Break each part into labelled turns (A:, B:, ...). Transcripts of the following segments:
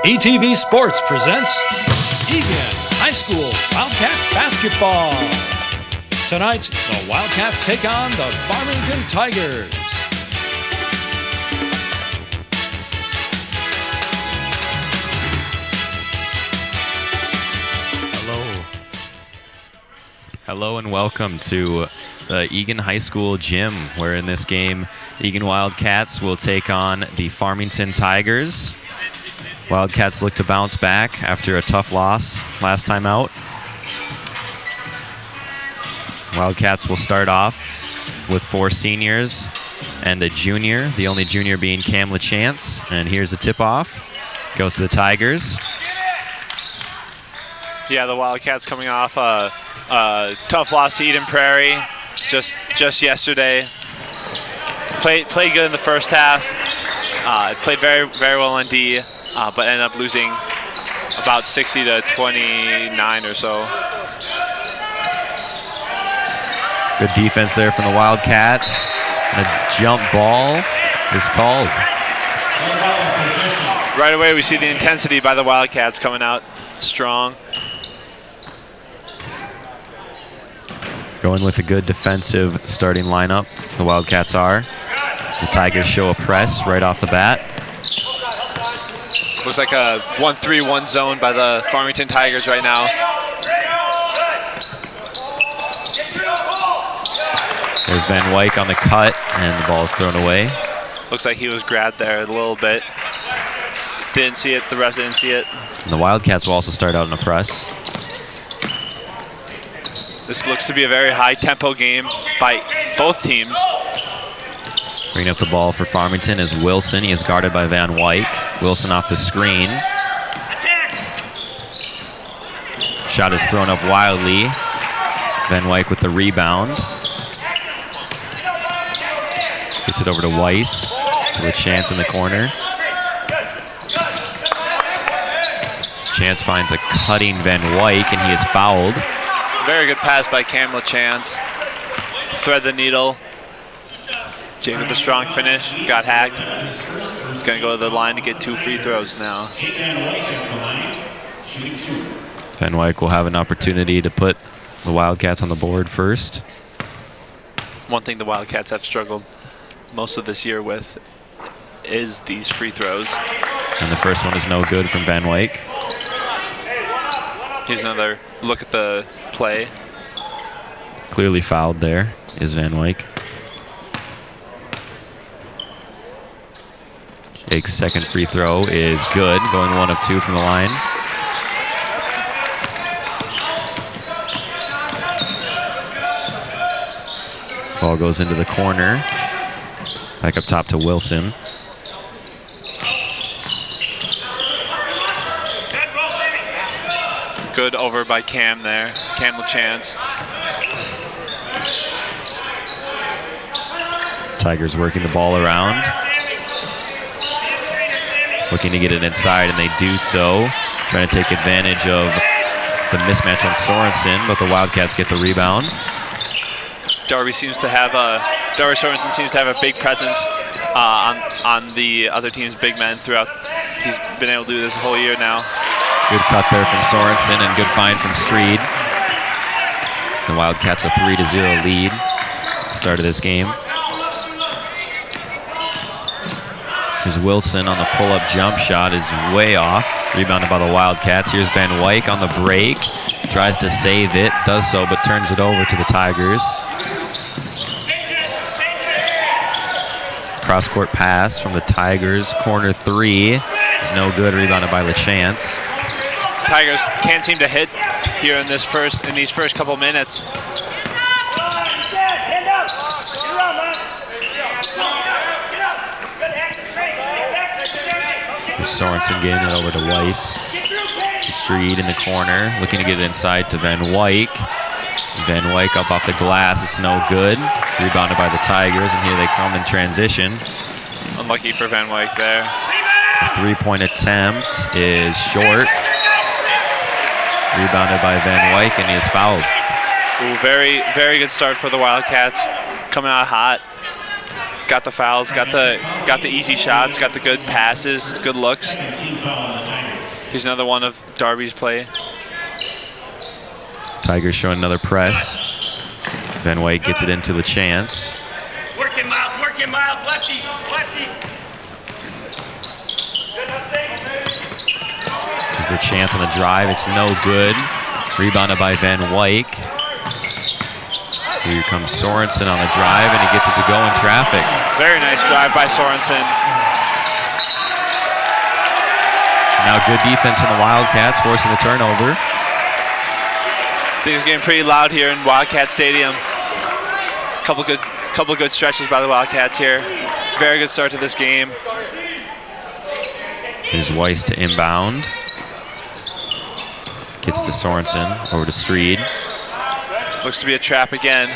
A: ETV Sports presents Egan High School Wildcat Basketball. Tonight, the Wildcats take on the Farmington Tigers.
B: Hello and welcome to the Egan High School gym, where in this game, Egan Wildcats will take on the Farmington Tigers. Wildcats look to bounce back after a tough loss last time out. Wildcats will start off with 4 seniors and a junior, the only junior being Cam LaChance. And here's the tip-off. Goes to the Tigers.
C: Yeah, the Wildcats coming off a tough loss to Eden Prairie just yesterday. Played good in the first half. Played very well on D, but ended up losing about 60 to 29 or so.
B: Good defense there from the Wildcats. A jump ball is called.
C: Right away, we see the intensity by the Wildcats coming out strong.
B: Going with a good defensive starting lineup, the Wildcats are. The Tigers show a press right off the bat.
C: Looks like a 1-3-1 zone by the Farmington Tigers right now.
B: There's Van Wyk on the cut, and the ball is thrown away.
C: Looks like he was grabbed there a little bit. Didn't see it, the rest didn't see it.
B: And the Wildcats will also start out in a press.
C: This looks to be a very high-tempo game by both teams.
B: Bringing up the ball for Farmington is Wilson. He is guarded by Van Wyk. Wilson off the screen. Shot is thrown up wildly. Van Wyk with the rebound. Gets it over to Weiss. To a Chance in the corner. Chance finds a cutting Van Wyk, and he is fouled.
C: Very good pass by Cam LaChance. Thread the needle. Jake with the strong finish. Got hacked. He's going to go to the line to get 2 free throws now.
B: Van Wyk will have an opportunity to put the Wildcats on the board first.
C: One thing the Wildcats have struggled most of this year with is these free throws.
B: And the first one is no good from Van Wyk.
C: Here's another look at the play.
B: Clearly fouled there is Van Wyk. Jake's second free throw is good, going 1 of 2 from the line. Ball goes into the corner. Back up top to Wilson.
C: Good over by Cam there. Cam LaChance.
B: Tigers working the ball around. Looking to get it inside, and they do so. Trying to take advantage of the mismatch on Sorensen, but the Wildcats get the rebound.
C: Darby Sorensen seems to have a big presence on the other team's big men throughout. He's been able to do this whole year now.
B: Good cut there from Sorensen and good find from Streed. The Wildcats a 3-0 lead at the start of this game. Here's Wilson on the pull-up jump shot, is way off. Rebounded by the Wildcats. Here's Van Wyk on the break. Tries to save it, does so, but turns it over to the Tigers. Cross-court pass from the Tigers. Corner 3 is no good. Rebounded by LaChance.
C: Tigers can't seem to hit here in these first couple minutes.
B: Sorensen getting it over to Weiss. Street in the corner, looking to get it inside to Van Wyk. Van Wyk up off the glass, it's no good. Rebounded by the Tigers, and here they come in transition.
C: Unlucky for Van Wyk there.
B: The 3-point attempt is short. Rebounded by Van Wyk, and he is fouled.
C: Ooh, very good start for the Wildcats. Coming out hot. Got the fouls, got the easy shots, got the good passes, good looks. Here's another one of Darby's play.
B: Tigers showing another press. Van White gets it into the chance.
D: Working, Miles, lefty.
B: There's the chance on the drive. It's no good. Rebounded by Van Wyk. Here comes Sorensen on the drive, and he gets it to go in traffic.
C: Very nice drive by Sorensen.
B: Now good defense from the Wildcats, forcing the turnover.
C: Things getting pretty loud here in Wildcat Stadium. Couple good stretches by the Wildcats here. Very good start to this game.
B: Here's Weiss to inbound. Gets to Sorensen, over to Streed.
C: Looks to be a trap again.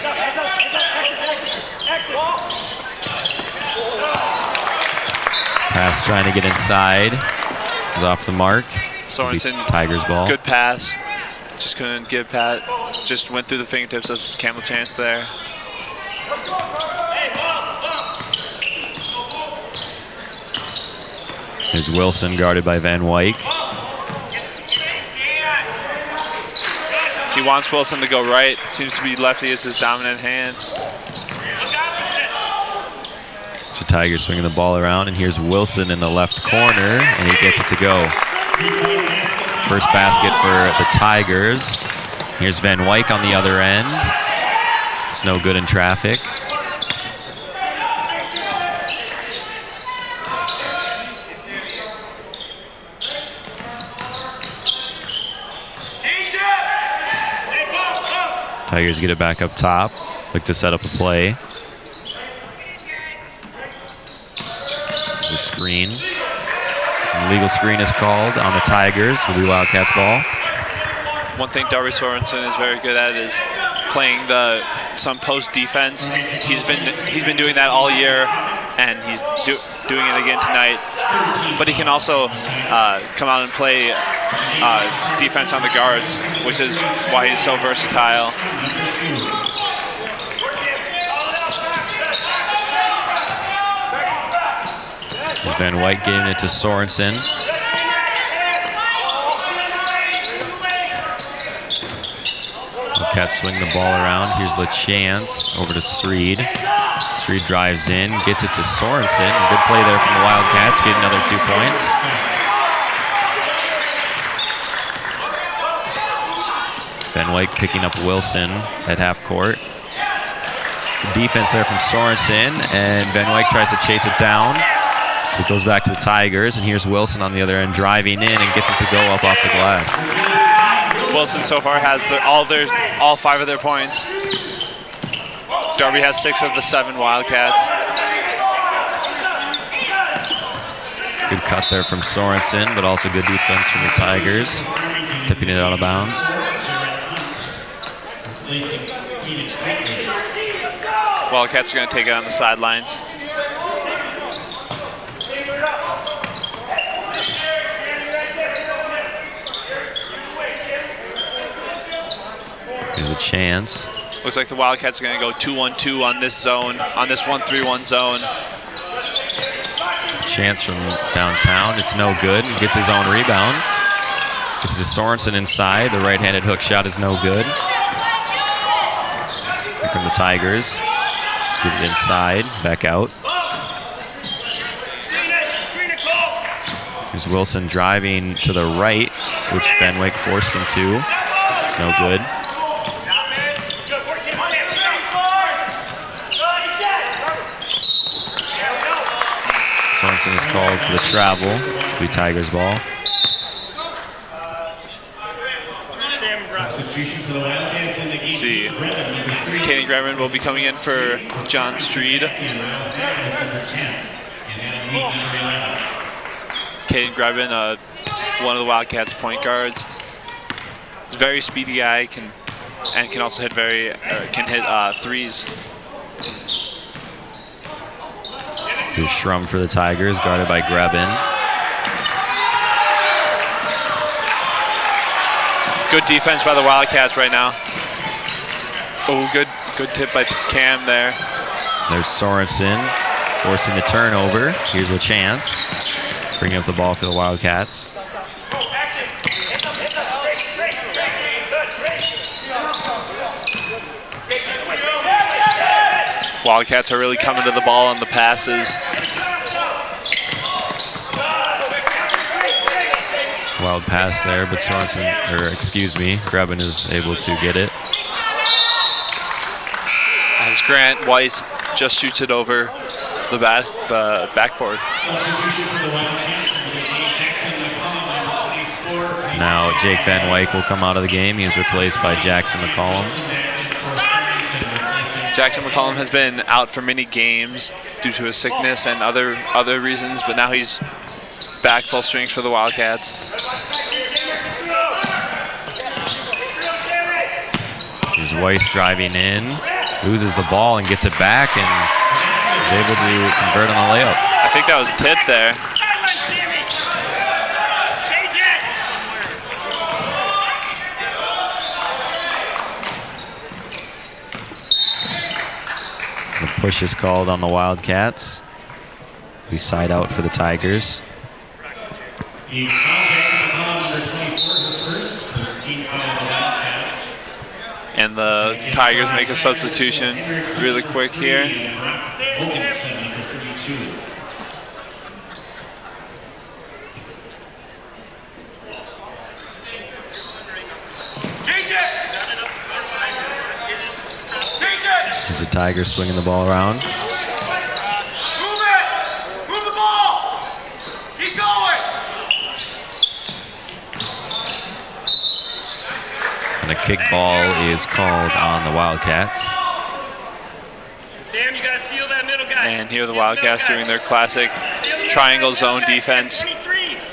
B: Pass trying to get inside. Is off the mark.
C: Sorensen,
B: Tigers ball.
C: good pass. Just couldn't give Pat. Just went through the fingertips of Campbell Chance there.
B: Here's Wilson guarded by Van Wyk.
C: He wants Wilson to go right. Seems to be lefty as his dominant hand.
B: So Tigers swinging the ball around, and here's Wilson in the left corner, and he gets it to go. First basket for the Tigers. Here's Van Wyk on the other end. It's no good in traffic. Tigers get it back up top. Look to set up a play. The screen. An illegal screen is called on the Tigers. Will be Wildcats ball.
C: One thing Darby Sorensen is very good at is playing some post defense. He's been doing that all year, and he's doing it again tonight. But he can also come out and play defense on the guards, which is why he's so versatile.
B: There's Van Wyk getting it to Sorensen. Wildcats swing the ball around. Here's the chance over to Streed. Streed drives in, gets it to Sorensen. Good play there from the Wildcats, getting another 2 points. Van Wyk picking up Wilson at half court. Good defense there from Sorensen, and Van Wyk tries to chase it down. It goes back to the Tigers, and here's Wilson on the other end driving in and gets it to go up off the glass.
C: Wilson so far has all 5 of their points. Darby has 6 of the 7 Wildcats.
B: Good cut there from Sorensen, but also good defense from the Tigers. Tipping it out of bounds.
C: Wildcats are going to take it on the sidelines.
B: Here's a chance.
C: Looks like the Wildcats are going to go 2-1-2 on this zone, on this 1-3-1 zone.
B: Chance from downtown. It's no good. He gets his own rebound. Gets to Sorensen inside. The right-handed hook shot is no good. Here come the Tigers. Get it inside. Back out. Here's Wilson driving to the right, which Van Wyk forced him to. It's no good. Sorensen is called for the travel. It'll be Tigers ball.
E: Substitution for the Wildcats in the game.
C: See, Kaden Grevin will be coming in for John Streed. Kaden Grevin, one of the Wildcats' point guards. He's a very speedy guy, can also hit threes.
B: Here's Schrum for the Tigers, guarded by Grevin.
C: Good defense by the Wildcats right now. Oh, good tip by Cam there.
B: There's Sorensen forcing the turnover. Here's a chance. Bringing up the ball for the Wildcats.
C: Wildcats are really coming to the ball on the passes.
B: Wild pass there, but Grebin is able to get it.
C: As Grant Weiss just shoots it over the backboard.
E: Substitution for the Wildcats. Jackson McCollum, number 24.
B: Now Jake Van Wyk will come out of the game. He is replaced by Jackson McCollum.
C: Jackson McCollum has been out for many games due to his sickness and other reasons, but now he's back full strength for the Wildcats.
B: Here's Weiss driving in, loses the ball and gets it back, and is able to convert on a layup.
C: I think that was tip there.
B: The push is called on the Wildcats. We side out for the Tigers.
E: Jackson McCollum, number 24, his first team foul of the Wildcats.
C: And the Tigers make a substitution really quick here.
E: Wilkinson, number 32.
B: There's the Tigers swinging the ball around.
D: Move it! Move the ball! Keep going!
B: And a kick ball is called on the Wildcats.
D: Sam, you gotta seal that middle guy.
C: And here are the Wildcats doing their classic triangle zone defense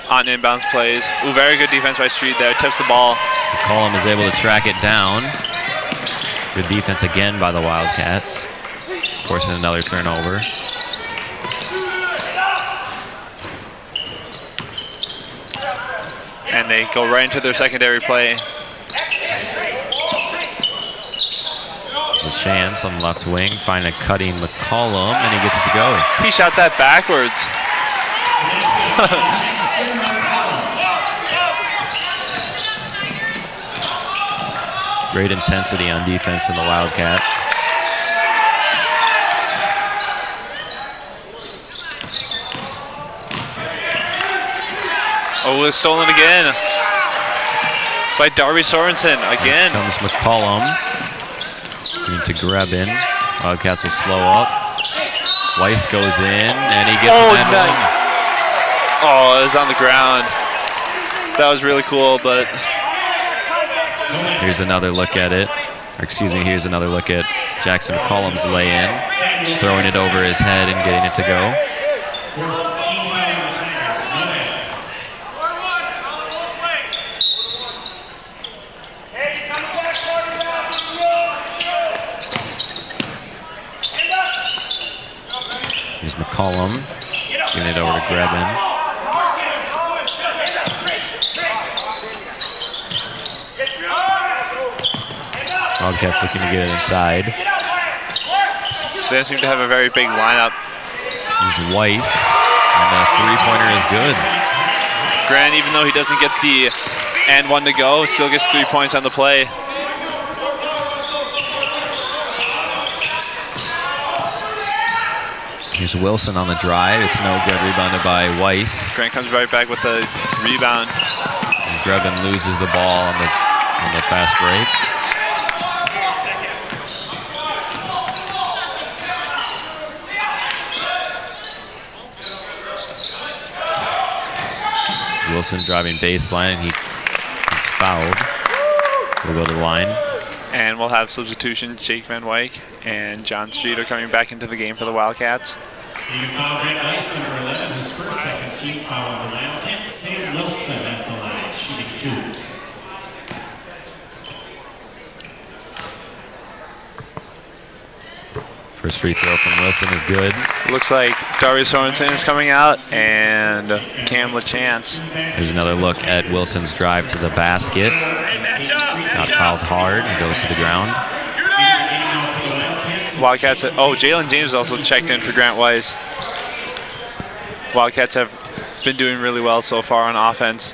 C: on inbounds plays. Ooh, very good defense by Street there. Tips the ball.
B: McCollum is able to track it down. Good defense again by the Wildcats, forcing another turnover.
C: And they go right into their secondary play.
B: There's a chance on the left wing, find a cutting McCollum, and he gets it to go.
C: He shot that backwards.
B: Great intensity on defense from the Wildcats.
C: Oh, it's stolen again by Darby Sorensen again.
B: Here comes McCollum into Grebin. Wildcats will slow up. Weiss goes in, and he gets an end one.
C: Oh, it was on the ground. That was really cool, but
B: here's another look at it. Here's another look at Jackson McCollum's lay-in, throwing it over his head and getting it to go. Here's McCollum, giving it over to Grebin. Wildcats looking to get it inside.
C: They seem to have a very big lineup.
B: Here's Weiss, and the three-pointer is good.
C: Grant, even though he doesn't get the and one to go, still gets 3 points on the play.
B: Here's Wilson on the drive. It's no good, rebounded by Weiss.
C: Grant comes right back with the rebound.
B: And Grebin loses the ball on the fast break. Wilson driving baseline, and he's fouled. We'll go to the line.
C: And we'll have substitution. Jake Van Wyk and John Street are coming back into the game for the Wildcats.
E: You foul Grant Weiss, number 11, his first second team foul of the Wildcats. Sam Wilson at the line, shooting 2.
B: First free throw from Wilson is good.
C: Looks like Darby Sorensen is coming out and Cam LaChance.
B: Here's another look at Wilson's drive to the basket. Not fouled hard, and goes to the ground.
C: Wildcats, Jalen James also checked in for Grant Weiss. Wildcats have been doing really well so far on offense.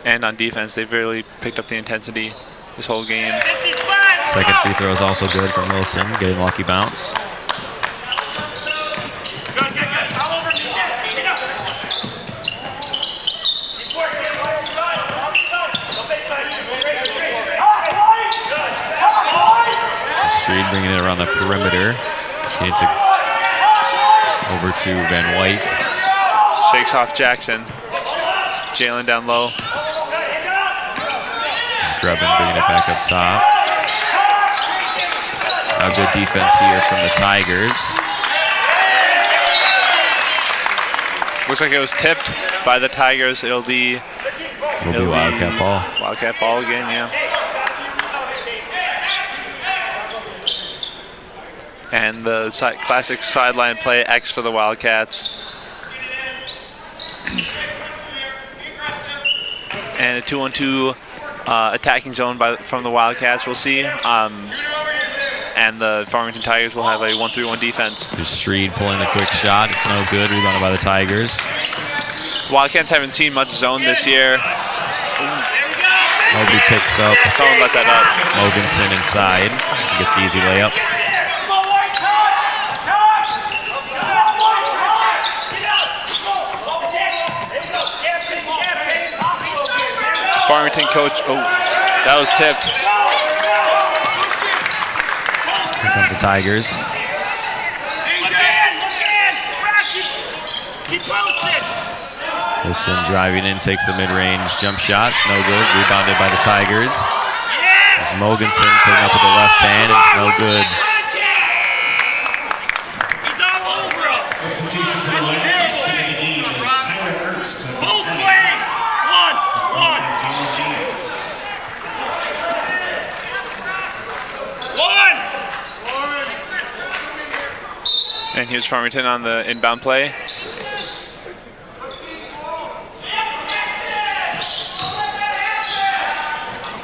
C: and on defense. They've really picked up the intensity this whole game.
B: Second free throw is also good from Wilson, getting lucky bounce. Streed bringing it around the perimeter. Getting it over to Van Wyk.
C: Shakes off Jackson. Jalen down low.
B: Grubbin bringing it back up top. A good defense here from the Tigers.
C: Looks like it was tipped by the Tigers. It'll be
B: Wildcat ball.
C: Wildcat ball again, yeah. And the classic sideline play X for the Wildcats. And a 2-on-2 attacking zone from the Wildcats, we'll see. And the Farmington Tigers will have a 1-3-1 defense.
B: There's Streed pulling a quick shot. It's no good. Rebounded by the Tigers.
C: Wildcats haven't seen much zone this year.
B: Mobley picks up.
C: Someone let that up.
B: Mogensen inside. Gets the easy layup.
C: Farmington coach, that was tipped.
B: Here comes the Tigers. Wilson driving in, takes the mid-range jump shots, no good. Rebounded by the Tigers. There's Mogensen putting up with the left hand, and it's no good.
E: Substitution for the Wildcats in the game is Tyler Ernst.
D: Both ways. One.
C: And here's Farmington on the inbound play.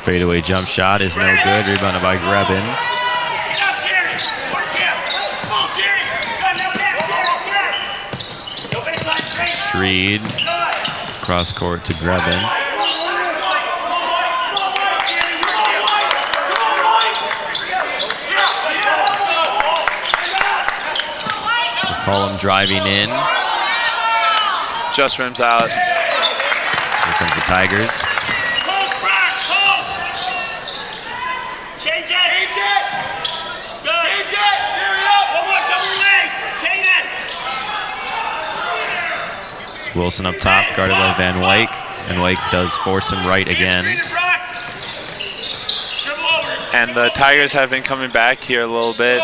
B: Fadeaway jump shot is no good. Rebounded by Grebin. Streed. Cross court to Grebin. McCollum driving in.
C: Just rims out.
B: Here comes the Tigers.
D: Change it. Good. Change it. One more double leg. Kaden.
B: Wilson up top, guarded by Van Wyk. Van Wyk does force him right again.
C: And the Tigers have been coming back here a little bit.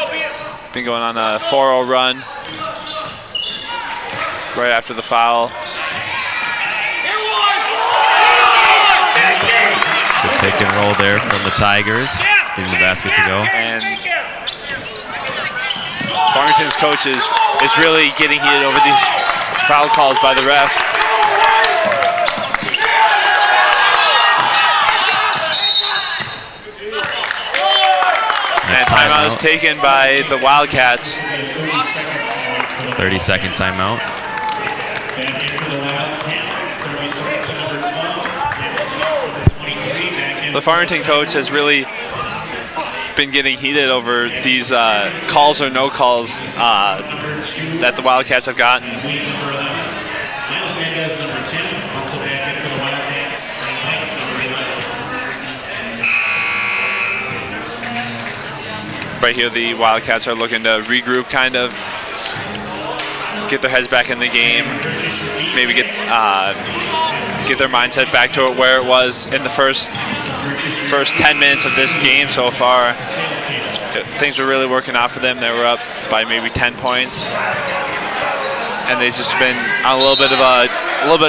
C: Been going on a 4-0 run right after the foul.
B: Good pick and roll there from the Tigers. Getting the basket to go.
C: And Farmington's coach is really getting heated over these foul calls by the ref. And timeout is taken by the Wildcats.
B: 30-second timeout.
C: The Farmington coach has really been getting heated over these calls or no calls that the Wildcats have gotten. Right here, the Wildcats are looking to regroup, kind of get their heads back in the game, maybe get their mindset back to where it was in the first 10 minutes of this game so far. Things were really working out for them. They were up by maybe 10 points, and they've just been on a little bit of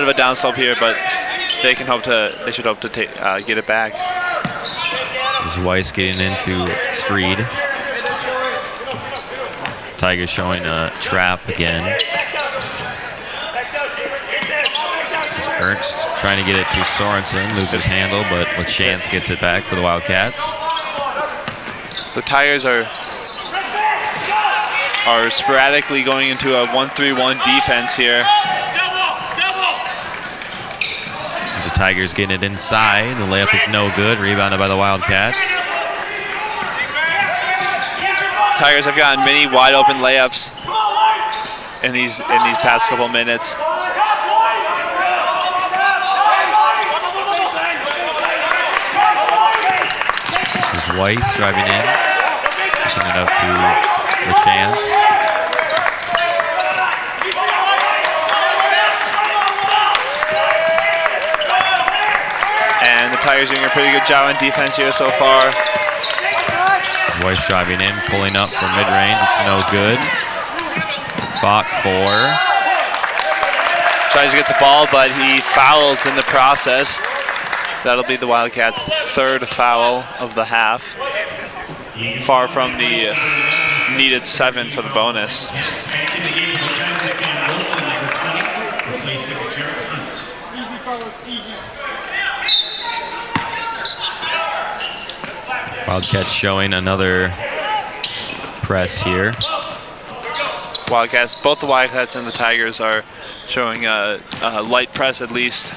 C: a downslope here, but they should hope to get it back.
B: There's Weiss getting into Streed. Tigers showing a trap again. It's Ernst trying to get it to Sorensen, loses handle, but LaChance gets it back for the Wildcats.
C: The Tigers are sporadically going into a 1-3-1 defense here.
B: There's a Tigers getting it inside. The layup is no good. Rebounded by the Wildcats.
C: Tigers have gotten many wide open layups in these past couple minutes.
B: There's Weiss driving in, picking it up to LaChance.
C: And the Tigers doing a pretty good job on defense here so far.
B: Weiss driving in, pulling up from mid-range. It's no good. Fought for.
C: Tries to get the ball, but he fouls in the process. That'll be the Wildcats' third foul of the half. Far from the needed 7 for the bonus.
B: Wildcats showing another press here.
C: Wildcats, both the Wildcats and the Tigers are showing a light press at least.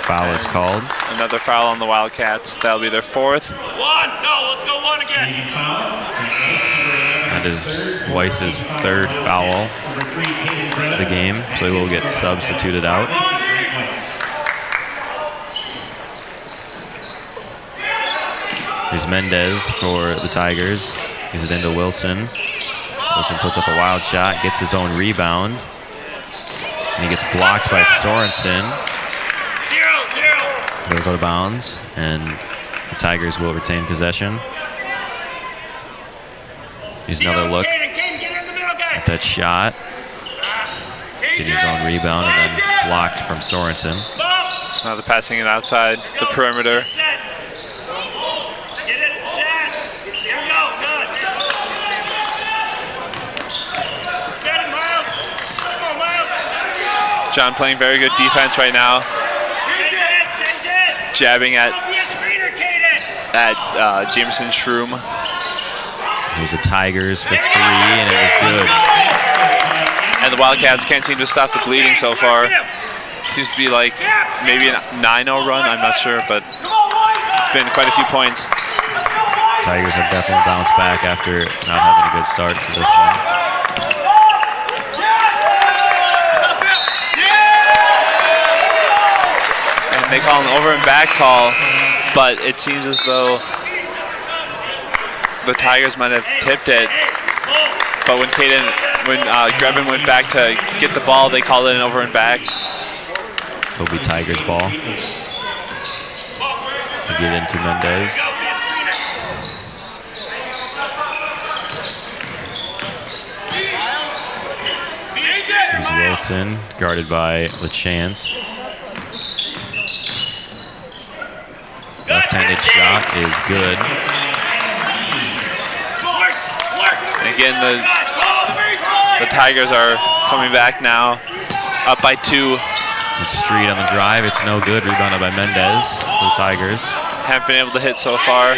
B: Foul is called.
C: Another foul on the Wildcats. That'll be their 4th.
D: Let's go one again.
B: That is Weiss's 3rd foul of the game, so he will get substituted out. Here's Mendez for the Tigers. Gives it into Wilson. Wilson puts up a wild shot, gets his own rebound. And he gets blocked by Sorensen.
D: 0-0.
B: Goes out of bounds, and the Tigers will retain possession. Here's another look at that shot. Get his own rebound and then blocked from Sorensen.
C: Now they're passing it outside the perimeter. John playing very good defense right now. Jabbing at Jameson Shroom.
B: There's the Tigers for 3, and it was good.
C: And the Wildcats can't seem to stop the bleeding so far. Seems to be like maybe a 9-0 run, I'm not sure, but it's been quite a few points.
B: Tigers have definitely bounced back after not having a good start to this one.
C: They call an over and back call, but it seems as though the Tigers might have tipped it. But when Grebin went back to get the ball, they called it an over and back.
B: So it'll be Tigers ball. To get into Mendez. Here's Wilson, guarded by LaChance. Left-handed shot is good.
C: And again, the Tigers are coming back now, up by 2.
B: It's Street on the drive. It's no good. Rebounded by Mendez for the Tigers.
C: Haven't been able to hit so far.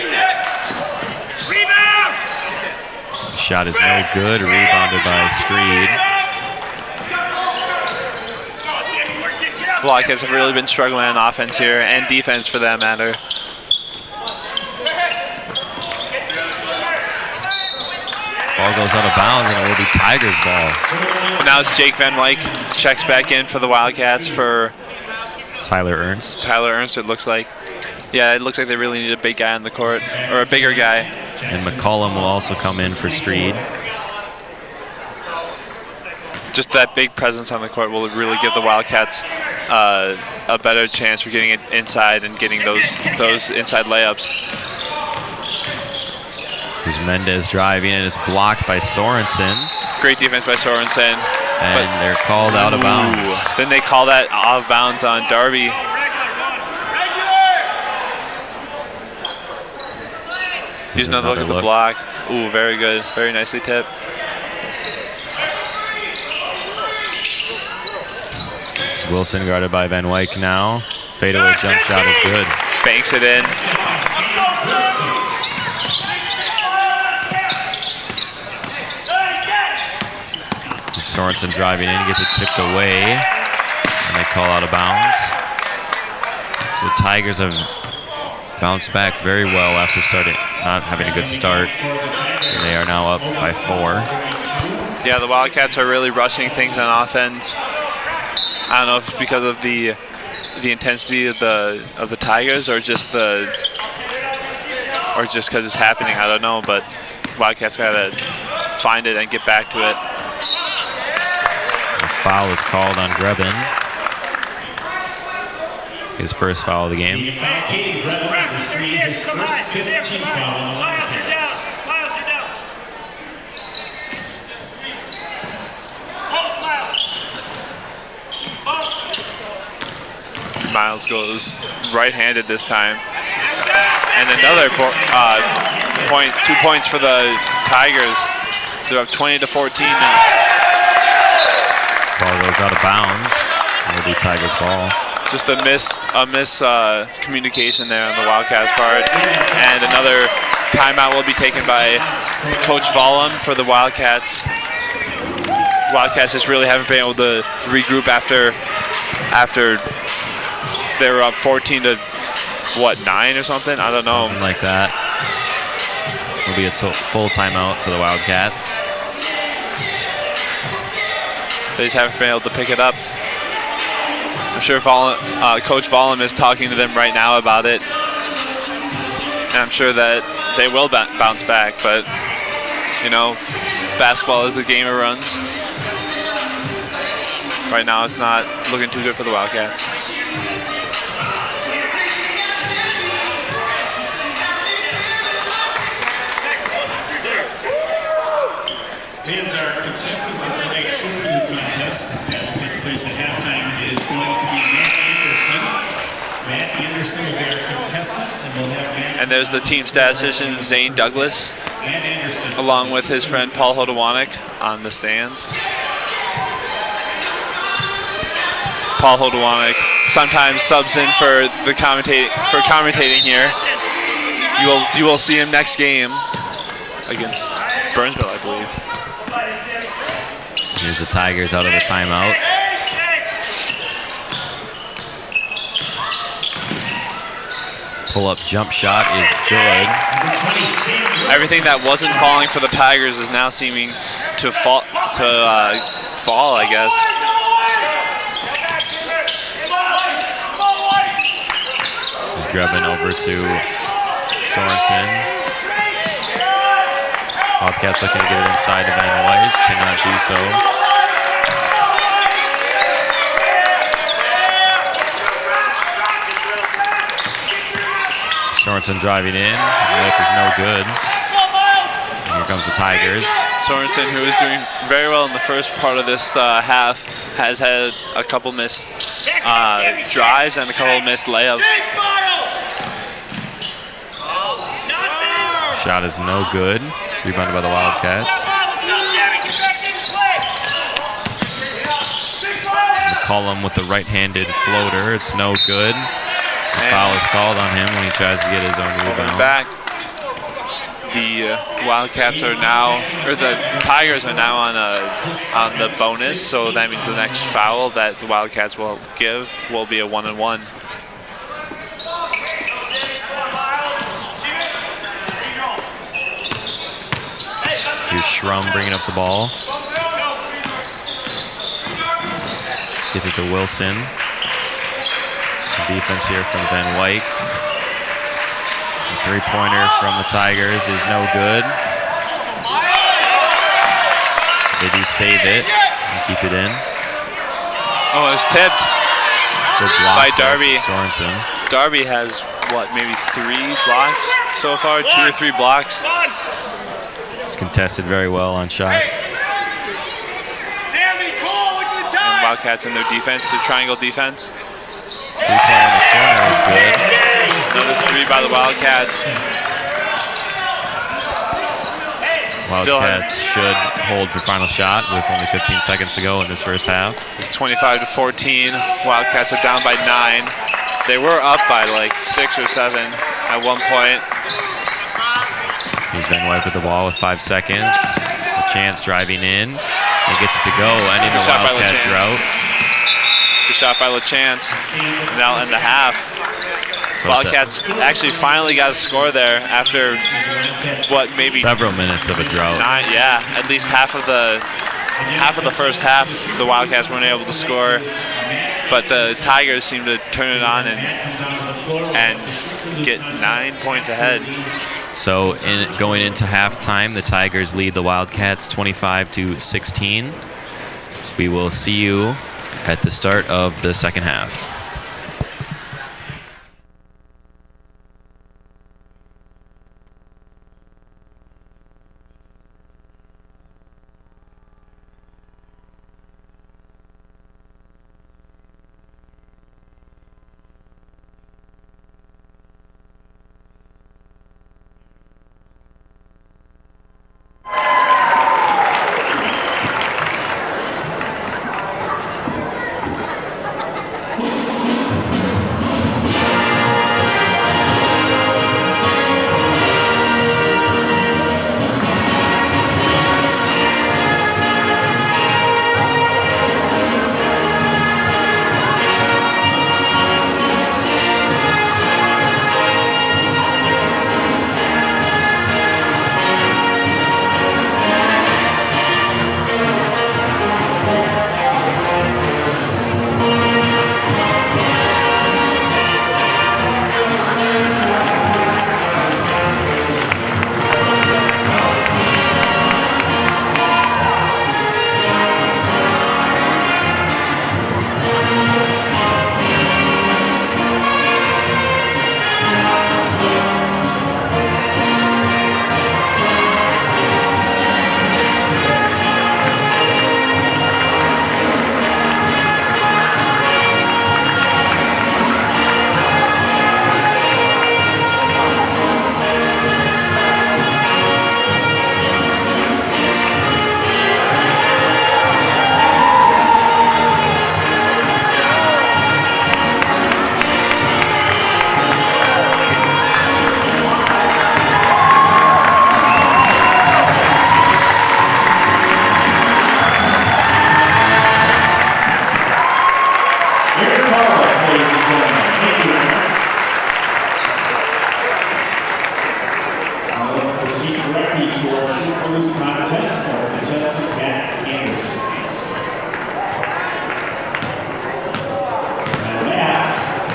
B: The shot is no good. Rebounded by Street.
C: Wildcats have really been struggling on offense here, and defense for that matter.
B: Ball goes out of bounds, and it will be Tigers ball.
C: But now it's Jake Van Wyk checks back in for the Wildcats for
B: Tyler Ernst.
C: Tyler Ernst, it looks like. Yeah, it looks like they really need a big guy on the court, or a bigger guy.
B: And McCollum will also come in for Street.
C: Just that big presence on the court will really give the Wildcats a better chance for getting it inside and getting those inside layups.
B: Here's Mendez driving, and it's blocked by Sorensen.
C: Great defense by Sorensen.
B: And they're called out of bounds.
C: Then they call that out of bounds on Darby. Here's another look at the block. Ooh, very good. Very nicely tipped.
B: It's Wilson guarded by Van Wyk now. Fadeaway jump shot is good.
C: Banks it in.
B: Sorensen driving in, gets it tipped away, and they call out of bounds. So the Tigers have bounced back very well after not having a good start. And they are now up by 4.
C: Yeah, the Wildcats are really rushing things on offense. I don't know if it's because of the intensity of the Tigers or just because it's happening. I don't know, but Wildcats gotta find it and get back to it.
B: A foul is called on Grebin. His first foul of the game.
E: The foul, Katie Grebin, number 3, his first 15th foul on the Wildcats.
C: Miles goes right-handed this time. And another point, 2 points for the Tigers. They're up 20-14 now.
B: Ball goes out of bounds. It'll be Tigers ball.
C: Just a communication there on the Wildcats part. And another timeout will be taken by Coach Vollum for the Wildcats. Wildcats just really haven't been able to regroup after they were up 14-9 or something? I don't know.
B: Something like that. Will be a full timeout for the Wildcats.
C: They just haven't been able to pick it up. I'm sure Coach Vollum is talking to them right now about it. And I'm sure that they will bounce back, but, you know, basketball is the game it runs. Right now it's not looking too good for the Wildcats.
E: Fans are contesting for tonight's shooting contest that will take place at halftime is going to be Matt Anderson. Matt Anderson will be our contestant, and we'll have Matt.
C: And there's the team statistician Zane Douglas,
E: Matt Anderson,
C: along with his friend Paul Hodowanik on the stands. Paul Hodowanik sometimes subs in for the commentating here. You will see him next game against Burnsville, I believe.
B: Here's the Tigers out of the timeout. Pull-up jump shot is good.
C: Everything that wasn't falling for the Tigers is now seeming to fall, I guess.
B: He's grabbing over to Sorensen. Wildcats looking to get it inside to Van White. Cannot do so. Sorensen driving in. The look is no good. And here comes the Tigers.
C: Sorensen, who is doing very well in the first part of this half, has had a couple missed drives and a couple missed layups.
B: Shot is no good. Rebounded by the Wildcats. McCollum with the right-handed floater. It's no good. The foul is called on him when he tries to get his own rebound.
C: Back. The Wildcats are now, or the Tigers are now on the bonus, so that means the next foul that the Wildcats will give will be a 1-and-1.
B: Here's Schrum bringing up the ball. Gets it to Wilson. Defense here from Van Wyk. The three-pointer from the Tigers is no good. They do save it and keep it in.
C: Oh, it's tipped
B: Good block
C: by Darby.
B: Sorensen.
C: Darby has, what, maybe 3 blocks so far? 2 or 3 blocks.
B: He's contested very well on shots.
C: And Wildcats in their defense, their triangle defense.
B: Three-pointer in the corner is good.
C: Another 3 by the Wildcats.
B: Wildcats should hold for final shot with only 15 seconds to go in this first half.
C: It's 25-14. Wildcats are down by 9. They were up by like 6 or 7 at one point.
B: Here's Van Wyk with the ball with 5 seconds. A chance driving in. He gets it to go, ending the
C: Good shot by
B: Wildcat
C: LeChance.
B: drought.
C: Good shot by LeChance. Now in the half.
B: So
C: Wildcats actually finally got a score there after what, maybe
B: several minutes of a drought.
C: at least half of the first half. The Wildcats weren't able to score, but the Tigers seemed to turn it on and get 9 points ahead.
B: So going into halftime, the Tigers lead the Wildcats 25-16. We will see you at the start of the second half.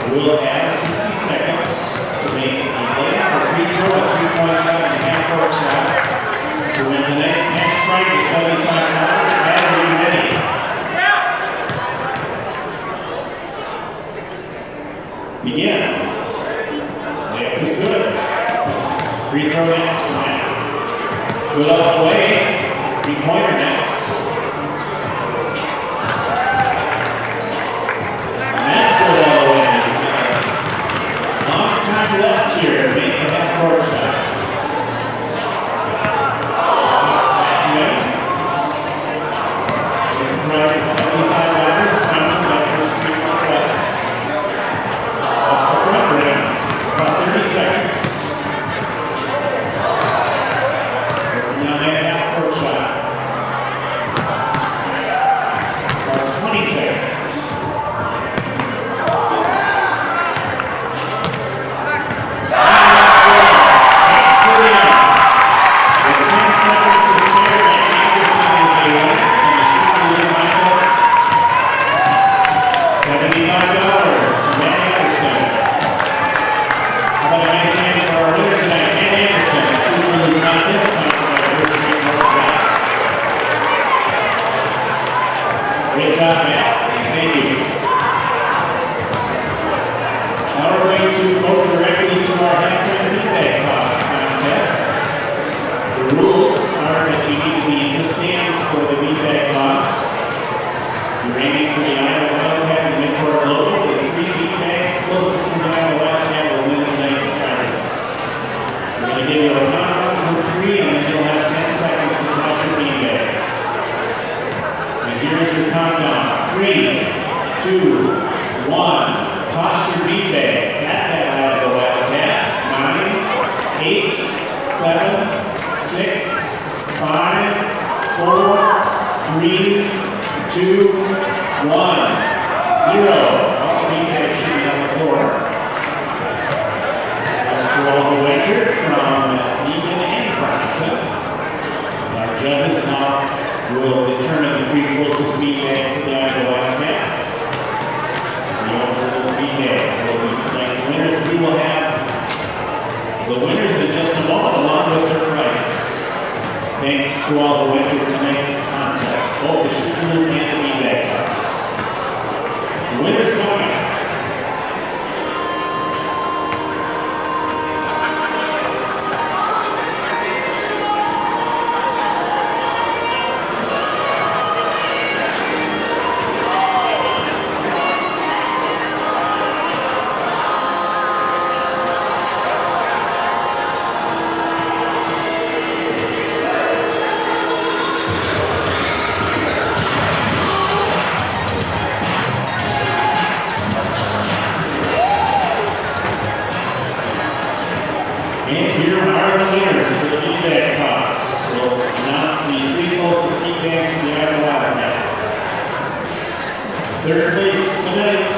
E: Will have 60 seconds to make a play for free throw, a three-point shot, and a half-court shot. To win the next match prize is $75. Battery ready. Begin. Layup is good. Free throw next. Good all the way. Three-pointer next. Left here, make the half-court shot. This is right at $75. Sounds like first super press. Off the front rim. About 30 seconds. Now make a half-court shot. About 20 seconds. Great job, man. Thank you. Now we're going to go directly to our halftime replay toss contest. The rules are that you need to be in the stands for the replay toss. You're aiming for the Iowa Wildcat and midcourt logo. The three replays closest to the Iowa Wildcat will win tonight's prizes. We're going to give you a countdown for 3, and then you'll have 10 seconds to toss your replays. Here's your countdown. 3, 2, 1. Toss your beat bags at that out of the Wildcat. 9, 8, 7, 6, 5, 4, 3, 2, 1, 0. All feedback shooting on the floor. That's to all the wager from Egan and Farmington. Our judges now will determine the 3 closest feedbacks to the Iowa Wildcat. The owners of the feedbacks. So tonight's winners, we will have the winners in just a moment along with their prizes. Thanks to all the winners of tonight's contest, both the school and the feedback cards. The winners coming. And here are the winners of the feedback toss. We'll announce the 3 closest feedbacks to the Iowa Wildcat. Third place tonight,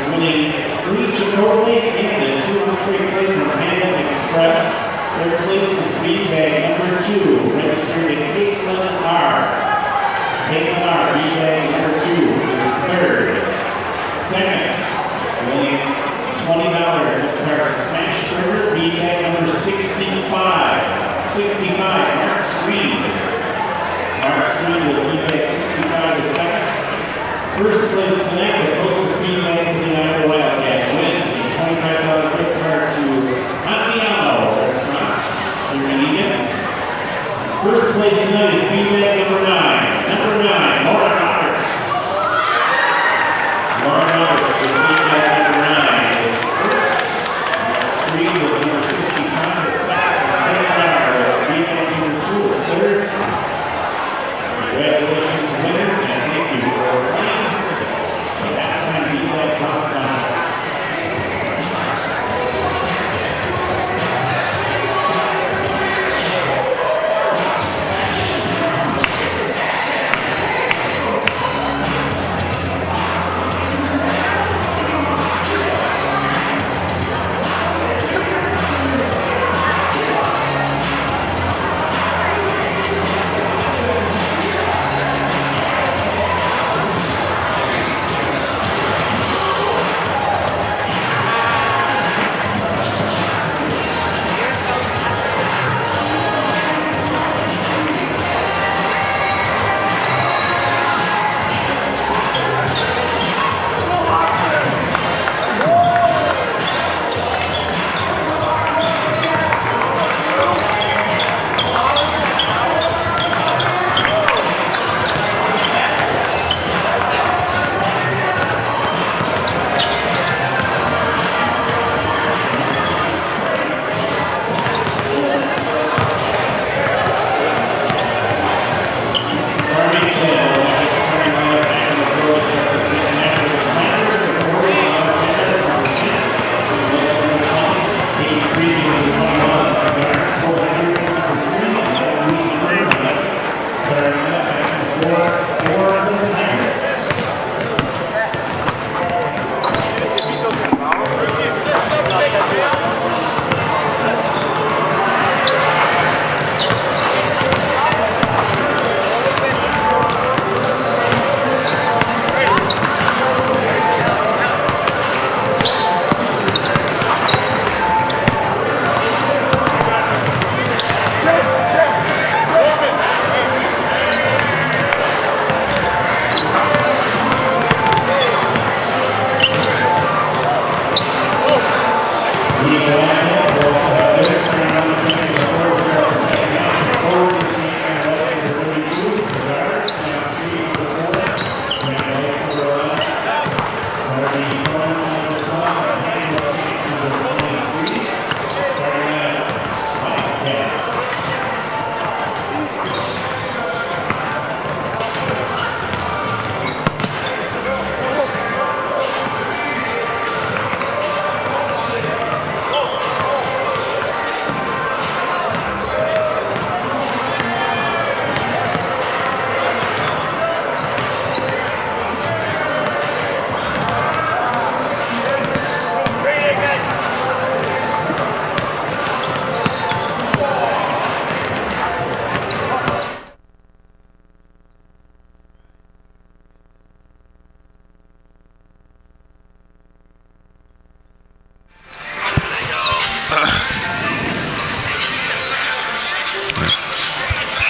E: winning 3 Chipotle and a 2-3 plate from Hamilton Express. Third place is feedback number 2, registered at Caitlin R. Caitlin R, feedback number 2 is third. Second, winning $20 smash burger, feedback number 65. 65, Mark Swede. Mark Swede will feedback 65 is second. First place tonight, the closest feedback to the Iowa Wildcat wins a $25 gift card to Andiamo Restaurant here in Egan. First place tonight is feedback number 9. Number 9, Laura Roberts. Laura Roberts with feedback number 9 is first. Three with number 65 is second. Feedback number 2 is third. Congratulations, winners, and thank you for playing the halftime feedback toss contest.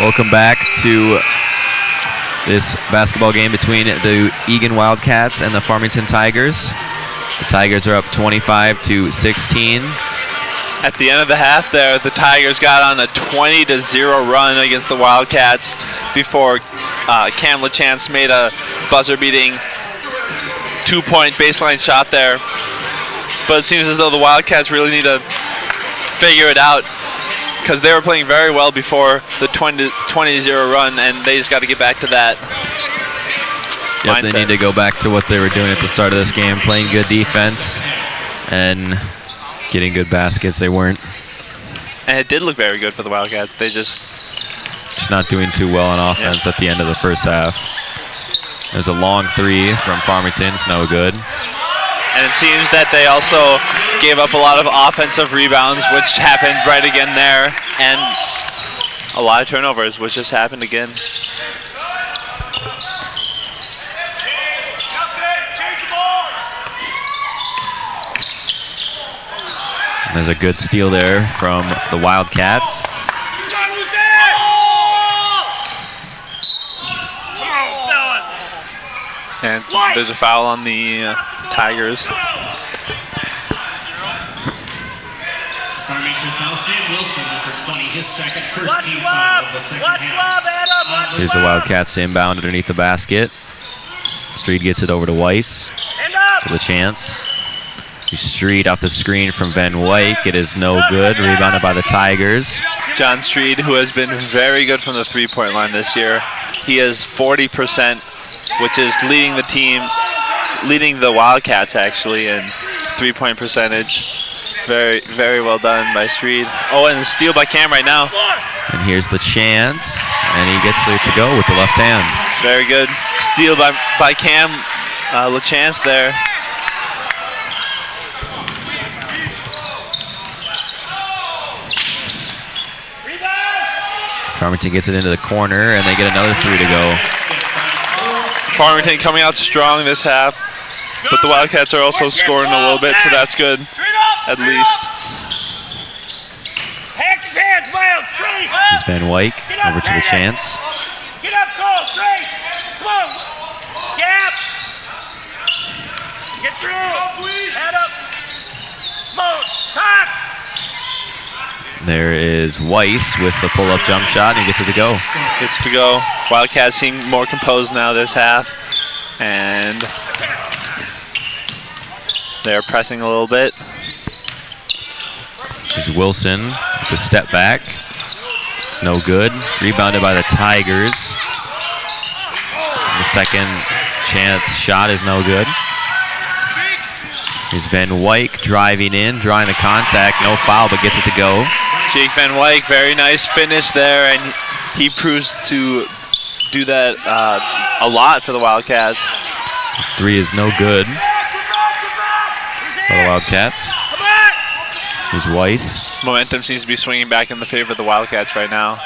B: Welcome back to this basketball game between the Egan Wildcats and the Farmington Tigers. The Tigers are up 25-16.
C: At the end of the half there, the Tigers got on a 20-0 run against the Wildcats before Cam LaChance made a buzzer-beating 2-point baseline shot there. But it seems as though the Wildcats really need to figure it out, because they were playing very well before the 20-0 run, and they just got to get back to that
B: Yep,
C: mindset.
B: they need to go back to what they were doing at the start of this game, playing good defense and getting good baskets. They weren't.
C: And it did look very good for the Wildcats. They just
B: not doing too well on offense at the end of the first half. There's a long three from Farmington. It's no good.
C: And it seems that they also gave up a lot of offensive rebounds, which happened right again there, and a lot of turnovers, which just happened again.
B: And there's a good steal there from the Wildcats.
C: And there's a foul on the Tigers.
E: Farmington foul, Sam Wilson, number 20, his second, first team foul of the second half.
B: Here's the Wildcats inbound underneath the basket. Street gets it over to Weiss. To the chance. Street off the screen from Van Wyk. It is no good. Rebounded by the Tigers.
C: John Street, who has been very good from the three-point line this year. He is 40%, which is leading the team, leading the Wildcats actually in three-point percentage. Very, very well done by Street. Oh, and a steal by Cam right now.
B: And here's the chance. And he gets there to go with the left hand.
C: Very good. Steal by Cam LaChance there.
B: Farmington gets it into the corner, and they get another three to go.
C: Farmington coming out strong this half, but the Wildcats are also scoring a little bit, so that's good, at least.
B: Here's Van Wyk over to the chance.
D: Get up, Cole, Trace! Come on! Gap! Get through! Head up! Come on! Top!
B: There is Weiss with the pull-up jump shot, and he gets it to go.
C: Gets to go. Wildcats seem more composed now this half, and they're pressing a little bit.
B: There's Wilson with the step back. It's no good. Rebounded by the Tigers. And the second chance shot is no good. Here's Van Wyk driving in, drawing the contact. No foul, but gets it to go.
C: Jake Van Wyk, very nice finish there, and he proves to do that a lot for the Wildcats.
B: Three is no good for the Wildcats. Here's Weiss.
C: Momentum seems to be swinging back in the favor of the Wildcats right now.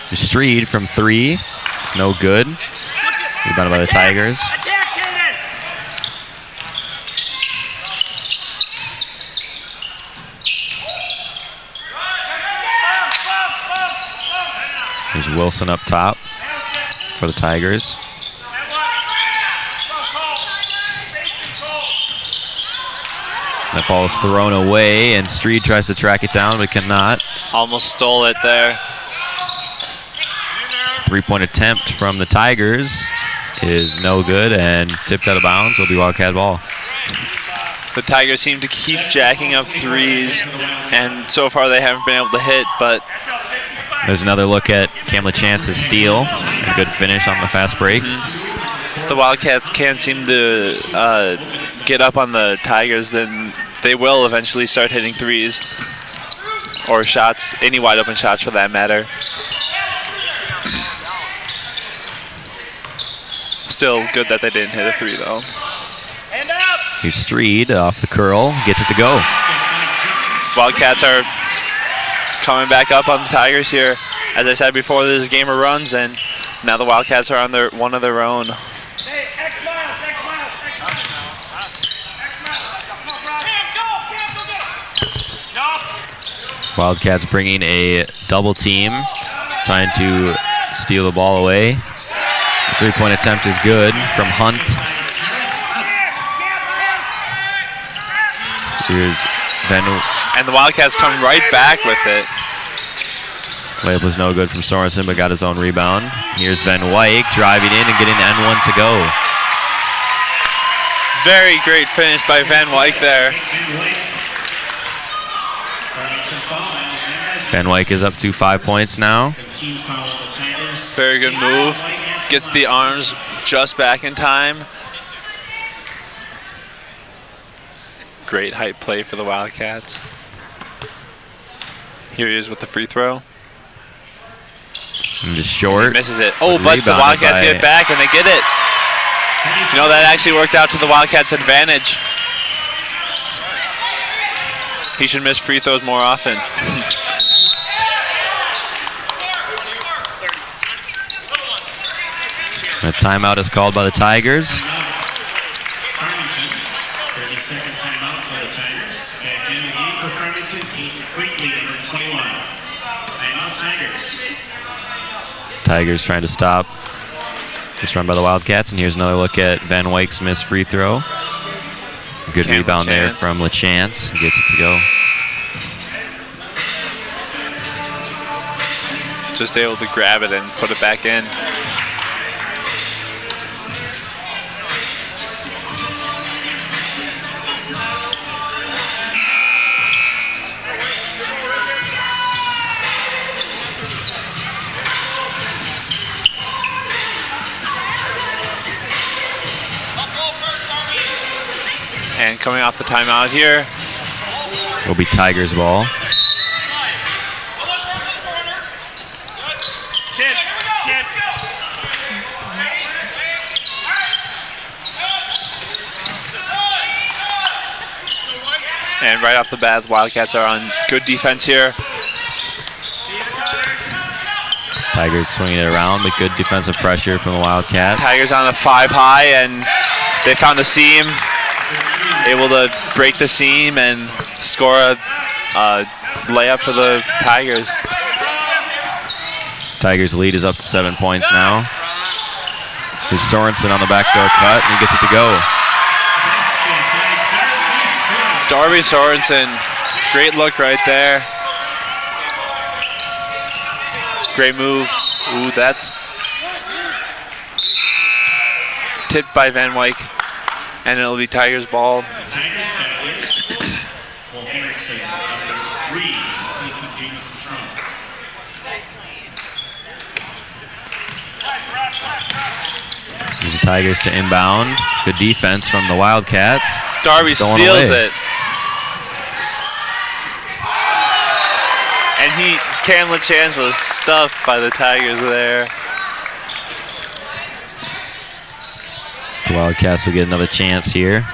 B: Here's Street from three. It's no good. Rebounded by the Tigers. There's Wilson up top for the Tigers. That ball is thrown away, and Street tries to track it down, but cannot.
C: Almost stole it there.
B: Three-point attempt from the Tigers is no good, and tipped out of bounds. Will be Wildcat ball.
C: The Tigers seem to keep jacking up threes, and so far they haven't been able to hit, but
B: there's another look at Cam LaChance's steal. A good finish on the fast break.
C: if the Wildcats can't seem to get up on the Tigers, then they will eventually start hitting threes or shots, any wide open shots for that matter. Still good that they didn't hit a three though.
B: Here's Street off the curl, gets it to go.
C: Wildcats are coming back up on the Tigers here. As I said before, this is a game of runs, and now the Wildcats are on one of their own.
B: Wildcats bringing a double team trying to steal the ball away. The three-point attempt is good from Hunt. Here's Van.
C: And the Wildcats come right back with it.
B: Layup was no good from Sorensen, but got his own rebound. Here's Van Wyk driving in and getting N1 to go.
C: Very great finish by Van Wyk there.
B: Van Wyk is up to 5 points now.
C: Very good move. Gets the arms just back in time. Great height play for the Wildcats. Here he is with the free throw.
B: And just short.
C: He misses it. Oh, but the Wildcats get it back and they get it. You know, that actually worked out to the Wildcats' advantage. He should miss free throws more often.
B: A timeout is called by the Tigers.
E: Farmington, 30-second timeout for the Tigers. Back in the game for Farmington, Peyton Quigley, number 21. Timeout, Tigers.
B: Tigers trying to stop this run by the Wildcats, and here's another look at Van Wyk's missed free throw. Good rebound there from LaChance. He gets it to go.
C: Just able to grab it and put it back in. And coming off the timeout here
B: will be Tigers ball.
C: And right off the bat, the Wildcats are on good defense here.
B: Tigers swinging it around with good defensive pressure from the Wildcats.
C: Tigers on a 5 high, and they found a seam. Able to break the seam and score a layup for the Tigers.
B: Tigers lead is up to 7 points now. Here's Sorensen on the backdoor cut, and he gets it to go.
C: Darby Sorensen, great look right there. Great move. Ooh, that's tipped by Van Wyk, and it'll be Tigers ball.
E: Tigers got it. Well, Henriksen, number 3, place of Jameson Trump.
B: Here's the Tigers to inbound. Good defense from the Wildcats.
C: Darby steals it. And Cam LaChance was stuffed by the Tigers there.
B: The Wildcats will get another chance here.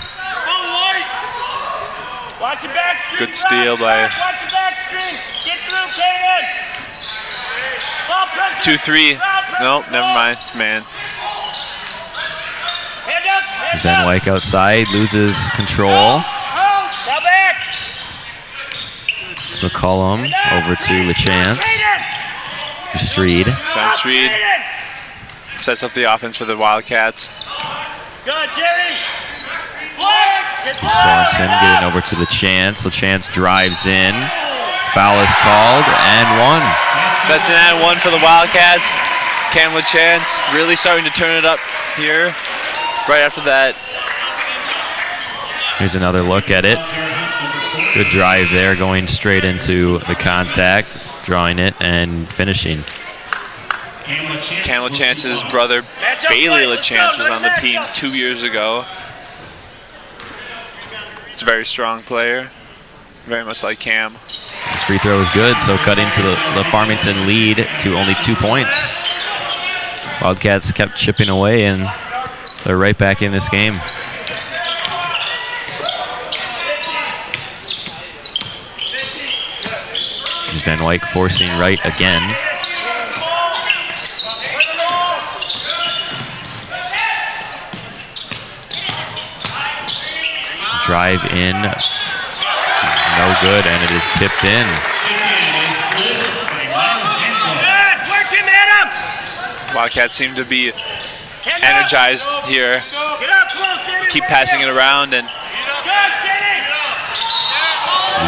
C: Good steal by 2-3. Nope, never mind. It's man.
B: Van Wyk outside, loses control. McCollum over to LaChance. Streed.
C: John Streed sets up the offense for the Wildcats.
D: Good, Jerry.
B: Sorensen getting over to LaChance. LaChance drives in. Foul is called, and one.
C: That's an and one for the Wildcats. Cam LaChance really starting to turn it up here. Right after that.
B: Here's another look at it. Good drive there, going straight into the contact, drawing it and finishing.
C: Cam LaChance's brother, Bailey LaChance, was on the team 2 years ago. He's a very strong player, very much like Cam.
B: This free throw is good, so cutting to the Farmington lead to only 2 points. Wildcats kept chipping away, and they're right back in this game. Van Wyk forcing right again. Drive in, no good, and it is tipped in.
C: Wildcats seem to be energized here. Keep passing it around, and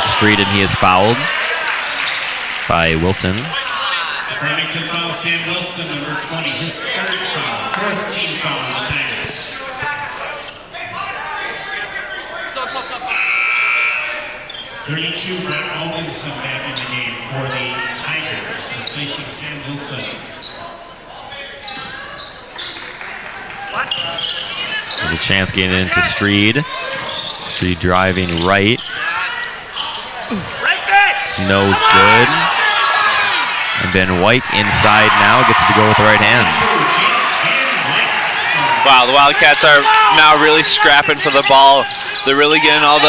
B: Street, and he is fouled by Wilson.
E: Farmington foul Sam Wilson, number 20, his third foul, fourth team foul on the Tigers. .32 Brett Wilkinson back in the game for the Tigers, replacing Sam Wilson.
B: There's a chance getting into Street. Street driving right. It's no good. And Ben White inside now gets to go with the right hand.
C: Wow, the Wildcats are now really scrapping for the ball. They're really getting all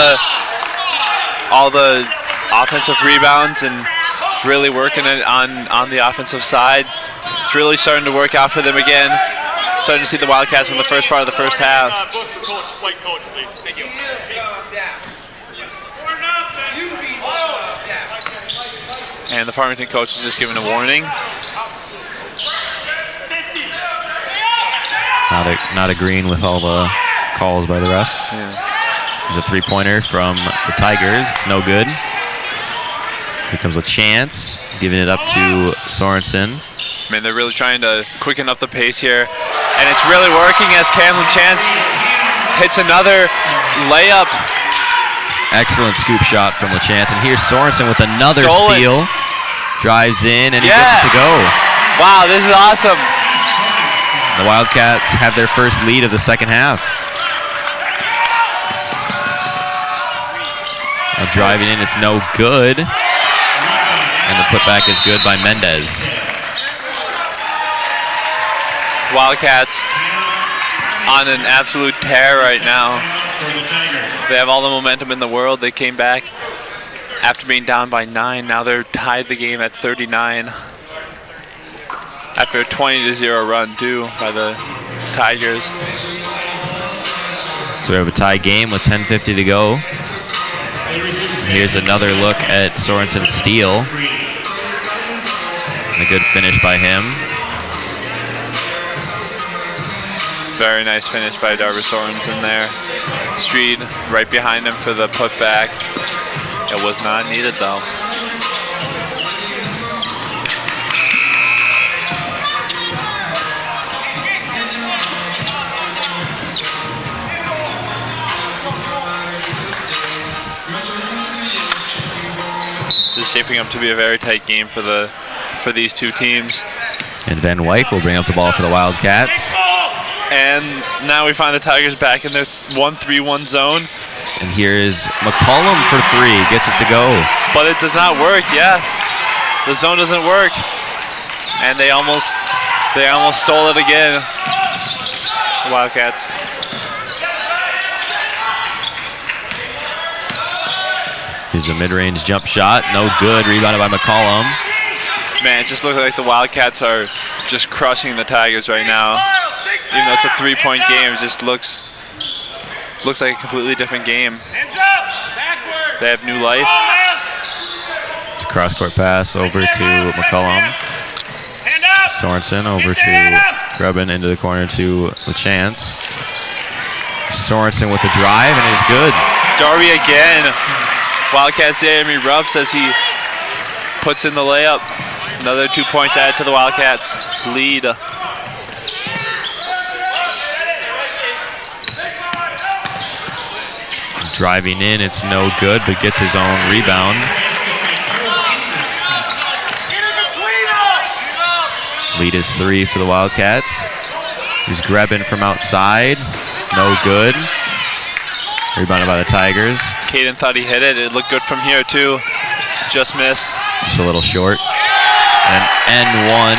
C: the offensive rebounds and really working it on the offensive side. It's really starting to work out for them again. Starting to see the Wildcats in the first part of the first half.
D: White coach, please. Thank you.
C: And the Farmington coach is just giving a warning.
B: Not agreeing with all the calls by the ref.
C: Yeah.
B: There's a three-pointer from the Tigers. It's no good. Here comes a chance, giving it up to Sorensen.
C: Man, they're really trying to quicken up the pace here. And it's really working as Camlin Chance hits another layup.
B: Excellent scoop shot from LaChance. And here's Sorensen with another
C: Stolen.
B: steal. Drives in, and he gets it to go.
C: Wow, this is awesome.
B: The Wildcats have their first lead of the second half. Now driving in, it's no good. And the putback is good by Mendez.
C: Wildcats on an absolute tear right now. They have all the momentum in the world. They came back after being down by 9. Now they're tied the game at 39. After a 20-0 run too by the Tigers.
B: So we have a tie game with 10:50 to go. Here's another look at Sorensen's steal. And a good finish by him.
C: Very nice finish by Darby Sorensen there. Street right behind him for the putback. It was not needed though. This is shaping up to be a very tight game for these two teams.
B: And Van Wyk will bring up the ball for the Wildcats.
C: And now we find the Tigers back in their 1-3-1 zone.
B: And here's McCollum for three. Gets it to go.
C: But it does not work, yeah. The zone doesn't work. And they almost stole it again. The Wildcats.
B: Here's a mid-range jump shot. No good. Rebounded by McCollum.
C: Man, it just looks like the Wildcats are just crushing the Tigers right now. Even though it's a three-point game, it just looks like a completely different game. They have new life.
B: Cross-court pass over to McCollum. Sorensen over to Grubbin into the corner to LaChance. Sorensen with the drive, and it's good.
C: Darby again. Wildcats Jeremy Rupp as he puts in the layup. Another 2 points added to the Wildcats lead.
B: Driving in, it's no good, but gets his own rebound. Lead is 3 for the Wildcats. He's grabbing from outside. It's no good. Rebounded by the Tigers.
C: Caden thought he hit it. It looked good from here too. Just missed.
B: Just a little short. And N1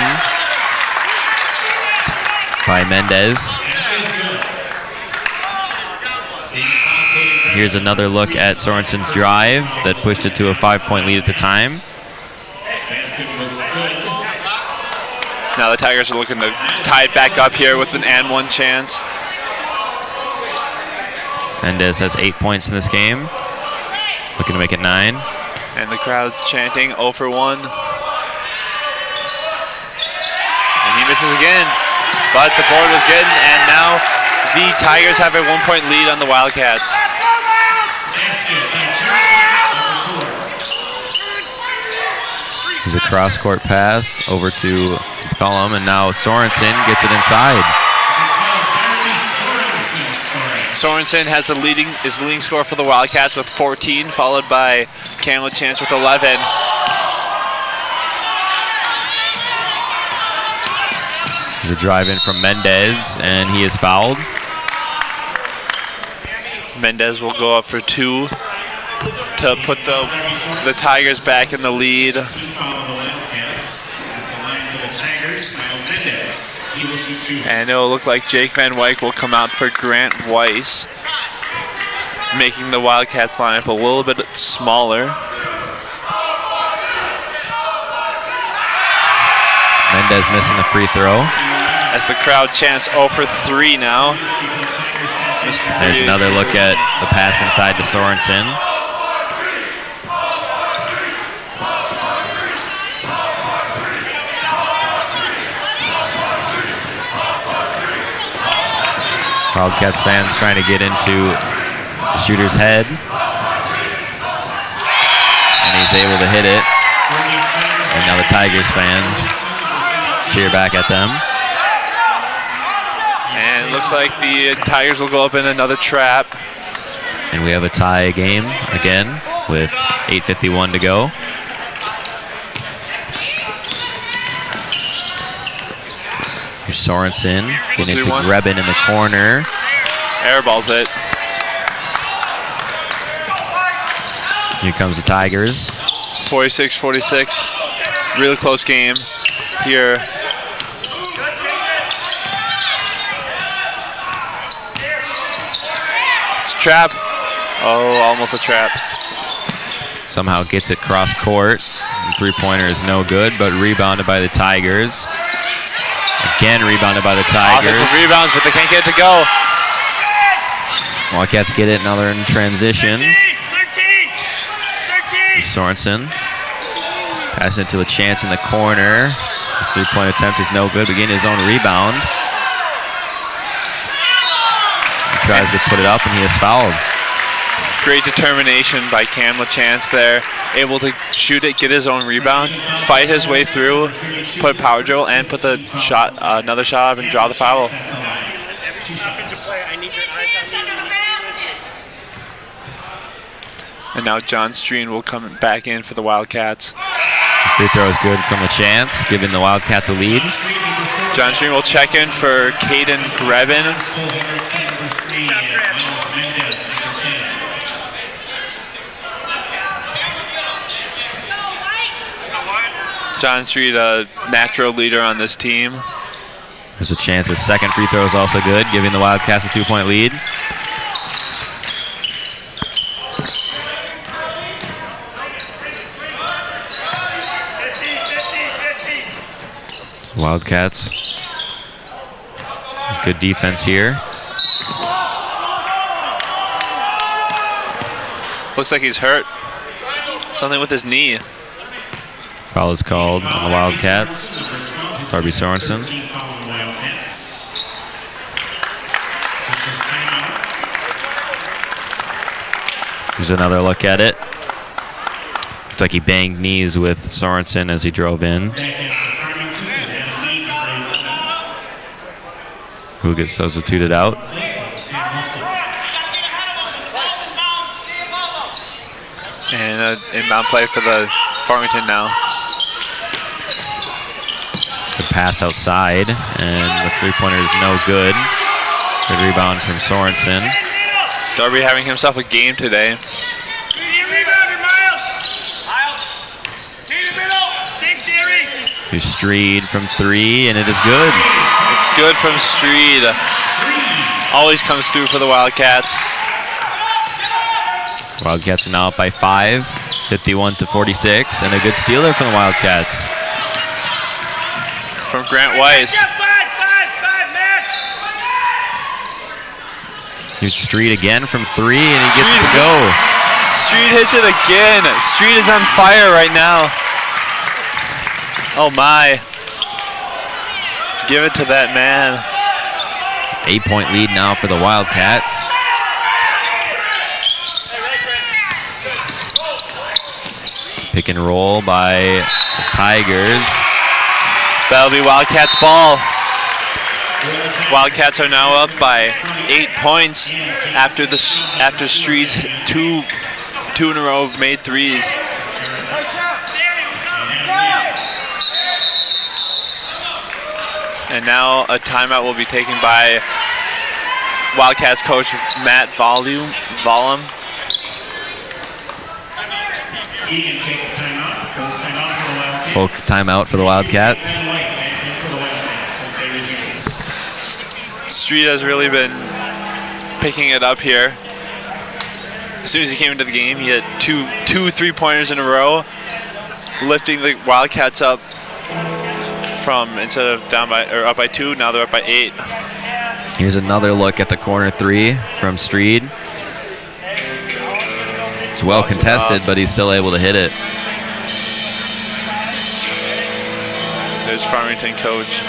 B: by Mendez. Here's another look at Sorensen's drive that pushed it to a 5-point lead at the time.
C: Now the Tigers are looking to tie it back up here with an and one chance.
B: Mendez has 8 points in this game. Looking to make it 9.
C: And the crowd's chanting 0 for 1. And he Misses again, but the board was good, and now the Tigers have a 1-point lead on the Wildcats.
B: There's a cross-court pass over to McCollum, and now Sorensen gets it inside.
C: Sorensen is the leading scorer for the Wildcats with 14, followed by Cameron Chance with 11.
B: There's a drive in from Mendez, and he is fouled.
C: Mendez will go up for 2 to put the Tigers back in the lead. And it will look like Jake Van Wyk will come out for Grant Weiss, making the Wildcats lineup a little bit smaller.
B: Mendez missing the free throw.
C: As the crowd chants 0 for 3 now.
B: There's another look at the pass inside to Sorensen. Wildcats fans trying to get into the shooter's head. And he's able to hit it. And now the Tigers fans cheer back at them.
C: And it looks like the Tigers will go up in another trap.
B: And we have a tie game again with 8:51 to go. Here's Sorensen getting into Grebin in the corner.
C: Airballs it.
B: Here comes the Tigers.
C: 46-46. Really close game here. It's a trap. Oh, almost a trap.
B: Somehow gets it cross court. Three-pointer is no good, but rebounded by the Tigers. Again rebounded by the Tigers.
C: Offensive rebounds, but they can't get it to go.
B: Wildcats get it, now they're in transition.
D: 13.
B: Sorensen. Passing it to a Chance in the corner. His three-point attempt is no good, but getting his own rebound. He tries to put it up, and he is fouled.
C: Great determination by Cam LaChance there. Able to shoot it, get his own rebound, fight his way through, put power dribble, and put the shot, another shot up and draw the foul. And now John Streen will come back in for the Wildcats.
B: Free throw is good from LaChance, giving the Wildcats a lead.
C: John Streen will check in for Caden Grebin. John Street, a natural leader on this team.
B: There's a chance his second free throw is also good, giving the Wildcats a 2-point lead. Wildcats, good defense here.
C: Looks like he's hurt. Something with his knee.
B: Foul is called on the Wildcats. Darby Sorensen. Here's another look at it. Looks like he banged knees with Sorensen as he drove in. Who gets substituted out?
C: And an inbound play for the Farmington now.
B: Good pass outside, and the three-pointer is no good. Good rebound from Sorensen.
C: Darby having himself a game today.
B: Here's Streed from three, and it is good.
C: It's good from Streed. Always comes through for the Wildcats.
B: Wildcats are now up by 5, 51-46, and a good stealer from the Wildcats.
C: From Grant Weiss.
B: Here's Street again from 3, and he gets it to go.
C: Street hits it again. Street is on fire right now. Oh my. Give it to that man.
B: 8-point lead now for the Wildcats. Pick and roll by the Tigers.
C: That'll be Wildcats ball. Wildcats are now up by 8 points after Street's two in a row made threes. And now a timeout will be taken by Wildcats coach Matt Vollum.
E: Egan takes timeout.
B: Full timeout for the Wildcats.
C: Street has really been picking it up here. As soon as he came into the game, he had two 3-pointers in a row, lifting the Wildcats up from, instead of down by or up by 2, now they're up by 8.
B: Here's another look at the corner 3 from Street. It's well contested, but he's still able to hit it.
C: There's Farmington coach.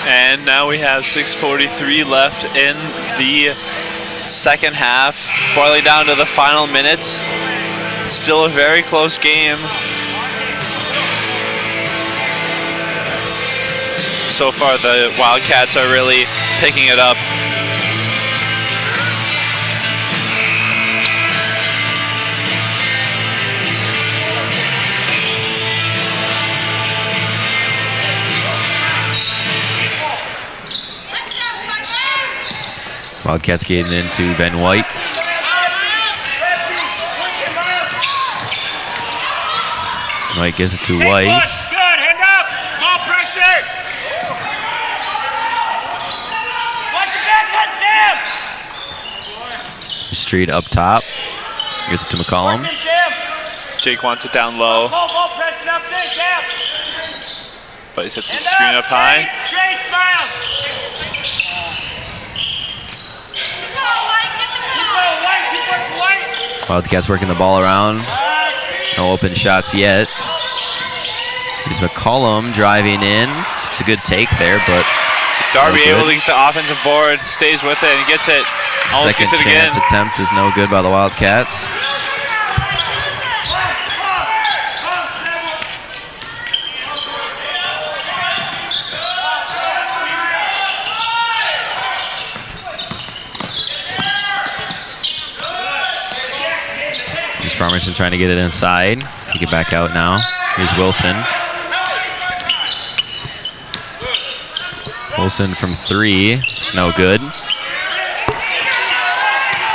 C: And now we have 6:43 left in the second half, boiling down to the final minutes. Still a very close game. So far, the Wildcats are really picking it up.
B: Wildcats getting into Ben White. White gives it to Weiss.
D: Good, hand up, ball pressure. Watch your back, Sam.
B: Street up top. Gives it to McCollum.
C: Jake wants it down low,
D: Ball pressing up, Sam.
C: but he sets the screen up high.
D: Trey, smile.
B: Wildcats working the ball around. No open shots yet. Here's McCollum driving in. It's a good take there, but
C: Darby
B: no
C: able to get the offensive board, stays with it, and gets it. Almost
B: second
C: gets it again.
B: chance attempt is no good by the Wildcats. Here's Farmington trying to get it inside. Take it back out now. Here's Wilson. Wilson from 3. It's no good.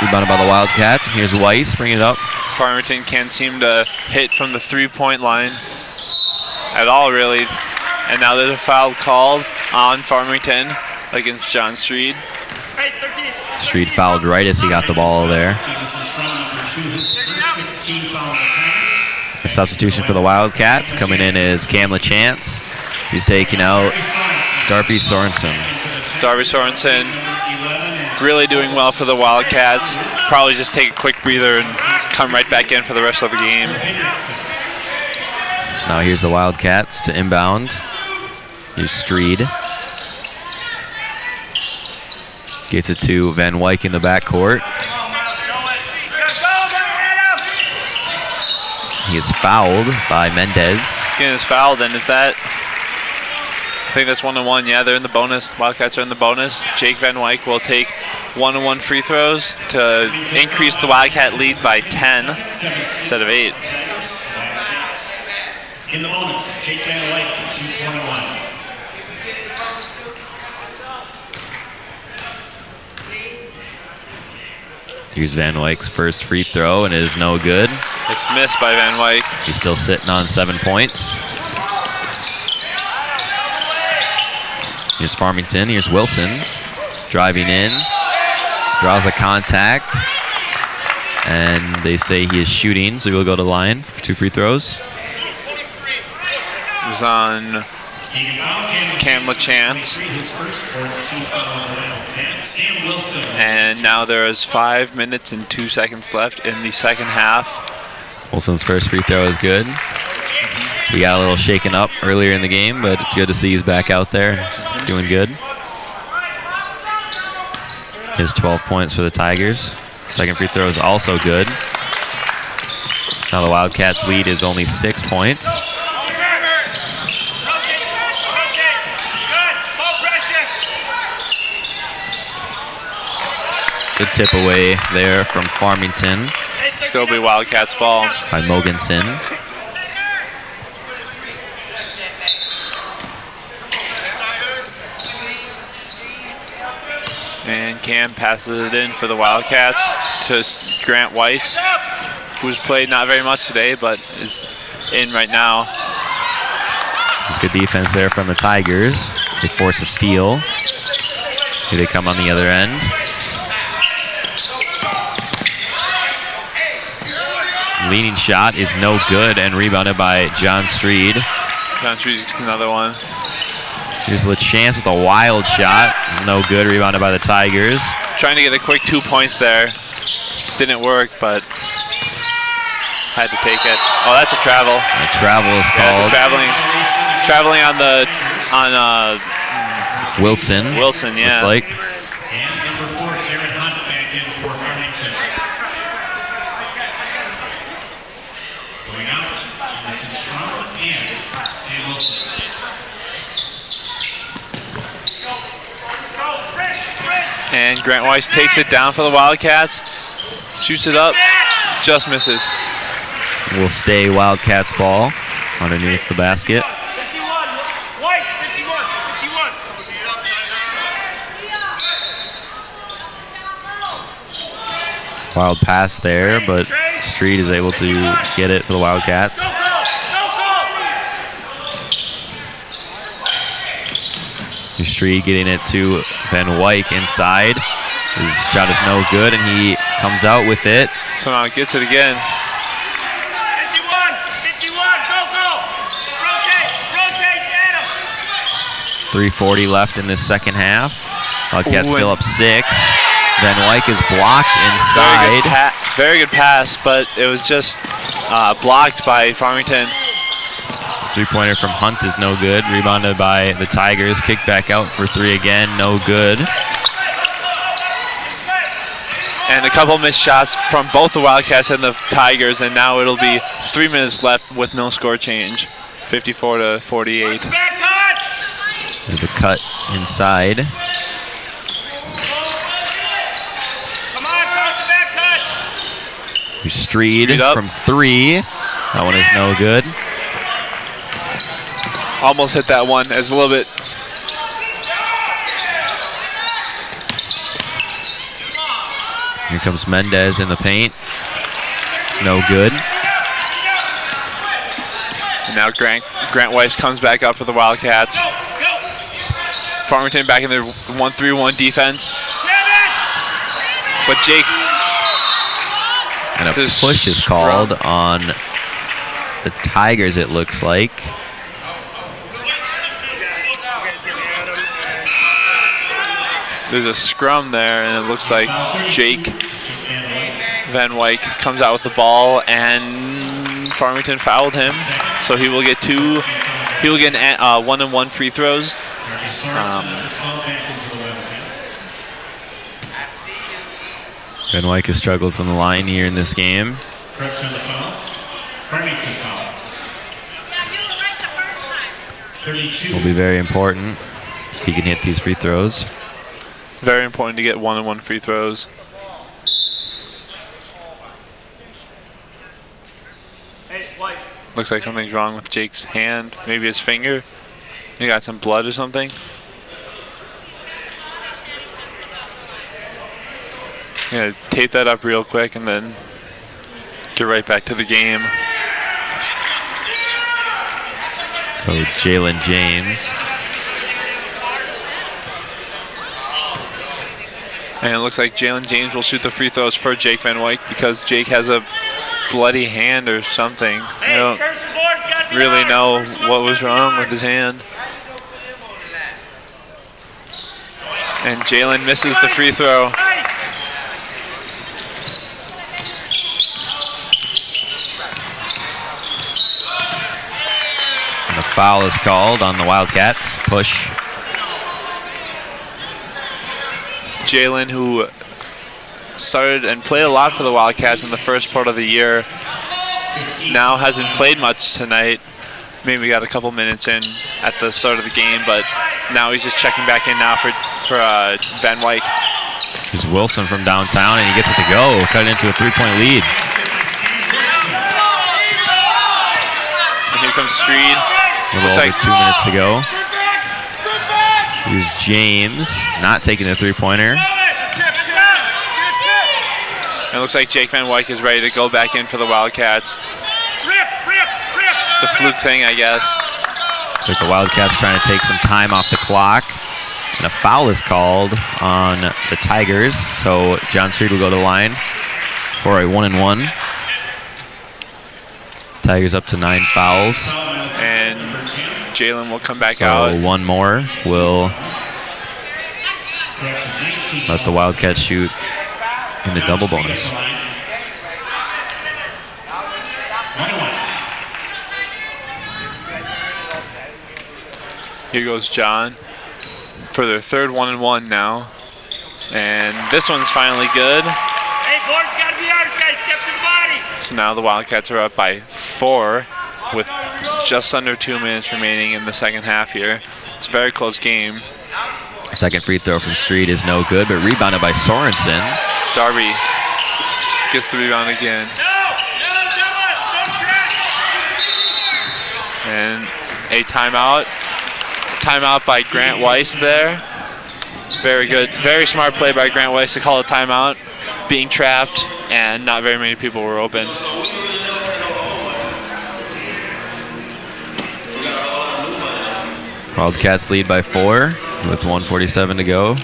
B: Rebounded by the Wildcats. And here's Weiss bringing it up.
C: Farmington can't seem to hit from the 3-point line at all, really. And now there's a foul called on Farmington against John Street.
B: Street fouled right as he got the ball there. A substitution for the Wildcats. Coming in is Cam LaChance. He's taking out Darby Sorensen.
C: Darby Sorensen really doing well for the Wildcats. Probably just take a quick breather and come right back in for the rest of the game.
B: So now here's the Wildcats to inbound. Here's Street. Gets it to Van Wyk in the backcourt. He is fouled by Mendez.
C: Again, is fouled, and is that? I think that's 1-1. Yeah, they're in the bonus. Wildcats are in the bonus. Jake Van Wyk will take 1-on-1 free throws to increase the Wildcat lead by 10 instead of 8.
E: In the bonus, Jake Van Wyk shoots 1-on-1.
B: Here's Van Wyk's first free throw, and it is no good.
C: It's missed by Van Wyk.
B: He's still sitting on 7 points. Here's Farmington. Here's Wilson. Driving in. Draws a contact. And they say he is shooting, so he'll go to the line for 2 free throws.
C: It was on Cam LaChance. And now there is 5 minutes and 2 seconds left in the second half.
B: Wilson's first free throw is good. He got a little shaken up earlier in the game, but it's good to see he's back out there doing good. His 12 points for the Tigers. Second free throw is also good. Now the Wildcats' lead is only 6 points. Good tip away there from Farmington.
C: Still be Wildcats ball.
B: By Mogensen.
C: And Cam passes it in for the Wildcats to Grant Weiss, who's played not very much today, but is in right now.
B: There's good defense there from the Tigers. They force a steal. Here they come on the other end. Leaning shot is no good and rebounded by John Streed.
C: John Streed gets another one.
B: Here's LaChance with a wild shot. No good, rebounded by the Tigers.
C: Trying to get a quick 2 points there. Didn't work, but had to take it. Oh, that's a travel.
B: A travel is called.
C: Yeah, traveling on
B: Wilson.
C: Wilson, yeah.
B: Looks like.
E: And number 4, Jared Hunt, back in for Farmington. Going out, Jamison Strong and Sam Wilson.
C: And Grant Weiss takes it down for the Wildcats. Shoots it up, just misses.
B: Will stay Wildcats ball underneath the basket.
D: 51, White, 51.
B: Wild pass there, but Street is able to get it for the Wildcats. Street getting it to Van Wyk inside. His shot is no good, and he comes out with it.
C: So now gets it again.
D: 51, go. Rotate, Adam.
B: 3:40 left in this second half. Wildcats still up 6. Van Wyk is blocked inside.
C: Very good pass, but it was just blocked by Farmington.
B: Three-pointer from Hunt is no good. Rebounded by the Tigers. Kicked back out for 3 again. No good.
C: And a couple missed shots from both the Wildcats and the Tigers, and now it'll be 3 minutes left with no score change. 54-48.
B: There's a cut inside.
D: Come on, coach, the back cut.
B: Streed from 3. That one is no good.
C: Almost hit that one as a little bit.
B: Here comes Mendez in the paint. It's no good.
C: And now Grant Weiss comes back up for the Wildcats. Farmington back in their 1-3-1 defense. But Jake.
B: And a push is called on the Tigers, it looks like.
C: There's a scrum there, and it looks like Jake Van Wyk comes out with the ball, and Farmington fouled him, so he will get 2. He will get 1-and-1 free throws.
B: Van Wyk has struggled from the line here in this game. Will be very important if he can hit these free throws.
C: Very important to get 1-and-1 free throws. Looks like something's wrong with Jake's hand, maybe his finger. He got some blood or something. Yeah, tape that up real quick and then get right back to the game.
B: So Jalen James.
C: And it looks like Jalen James will shoot the free throws for Jake Van Wyk because Jake has a bloody hand or something. I don't really know what was wrong with his hand. And Jalen misses the free throw.
B: Foul is called on the Wildcats. Push.
C: Jalen, who started and played a lot for the Wildcats in the first part of the year, now hasn't played much tonight. Maybe got a couple minutes in at the start of the game, but now he's just checking back in now for Van Wyk.
B: Here's Wilson from downtown, and he gets it to go. Cut it into a 3-point lead.
C: And here comes Streed.
B: A little over 2 minutes to go. Here's James, not taking the three-pointer.
C: It looks like Jake Van Wyk is ready to go back in for the Wildcats. Just a fluke thing, I guess.
B: Looks like the Wildcats trying to take some time off the clock. And a foul is called on the Tigers. So John Street will go to the line for a 1-and-1. Tigers up to 9 fouls.
C: And Jalen will come back out.
B: One more will let the Wildcats shoot in the double bonus.
C: Here goes John for their third 1-and-1 now. And this one's finally good.
D: Hey, board's got to be ours, guys. Step to the body.
C: So now the Wildcats are up by 4 with just under 2 minutes remaining in the second half here. It's a very close game.
B: Second free throw from Street is no good, but rebounded by Sorensen.
C: Darby gets the rebound again. And a timeout. Timeout by Grant Weiss there. Very good. Very smart play by Grant Weiss to call a timeout. Being trapped, and not very many people were open.
B: Wildcats lead by 4 with 1:47 to go.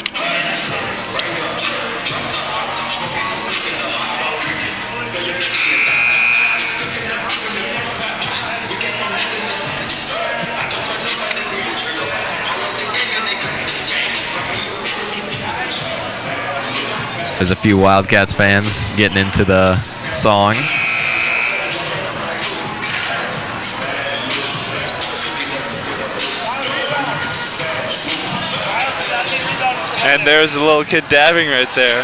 B: There's a few Wildcats fans getting into the song.
C: And there's a little kid dabbing right there.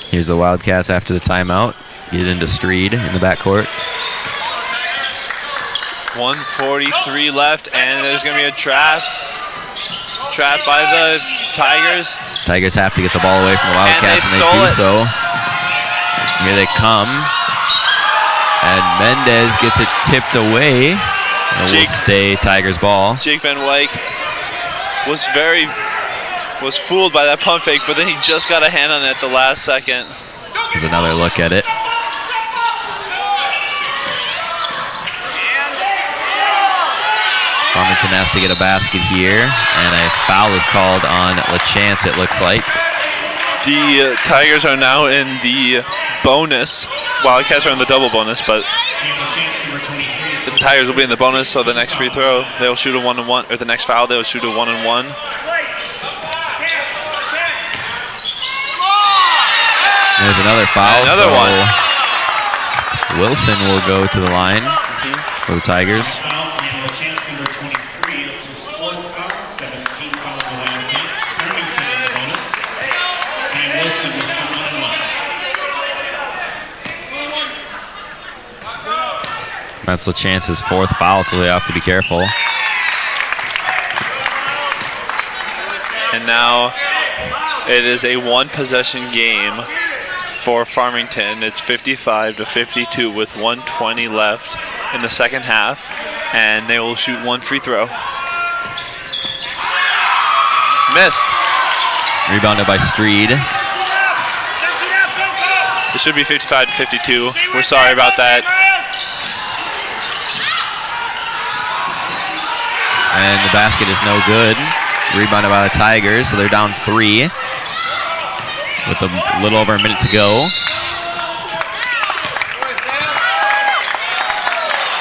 B: Here's the Wildcats after the timeout. Get into Streed in the backcourt.
C: 1:43 left, and there's going to be a trap. Trap by the Tigers.
B: Tigers have to get the ball away from the Wildcats, and they do so. Here they come. And Mendez gets it tipped away. And will stay Tigers ball.
C: Jake Van Wyk was fooled by that pump fake, but then he just got a hand on it at the last second.
B: Here's another look at it. Farmington has to get a basket here, and a foul is called on LaChance, it looks like.
C: The Tigers are now in the bonus. Wildcats are in the double bonus, but the Tigers will be in the bonus, so the next free throw, they'll shoot a 1-and-1, or the next foul, they'll shoot a 1-and-1.
B: There's another foul.
C: Another one.
B: Wilson will go to the line for the Tigers.
E: Chance number 23, that's his 4th foul, 17 foul for the Wildcats. Farmington in the bonus. Sam Wilson will shoot 1-and-1.
B: That's LaChance's 4th foul, so they have to be careful.
C: And now it is a one-possession game for Farmington. It's 55-52 with 1:20 left in the second half. And they will shoot one free throw. It's missed.
B: Rebounded by Streed.
C: It should be 55-52. We're sorry about that.
B: And the basket is no good. Rebounded by the Tigers, so they're down 3 with a little over a minute to go.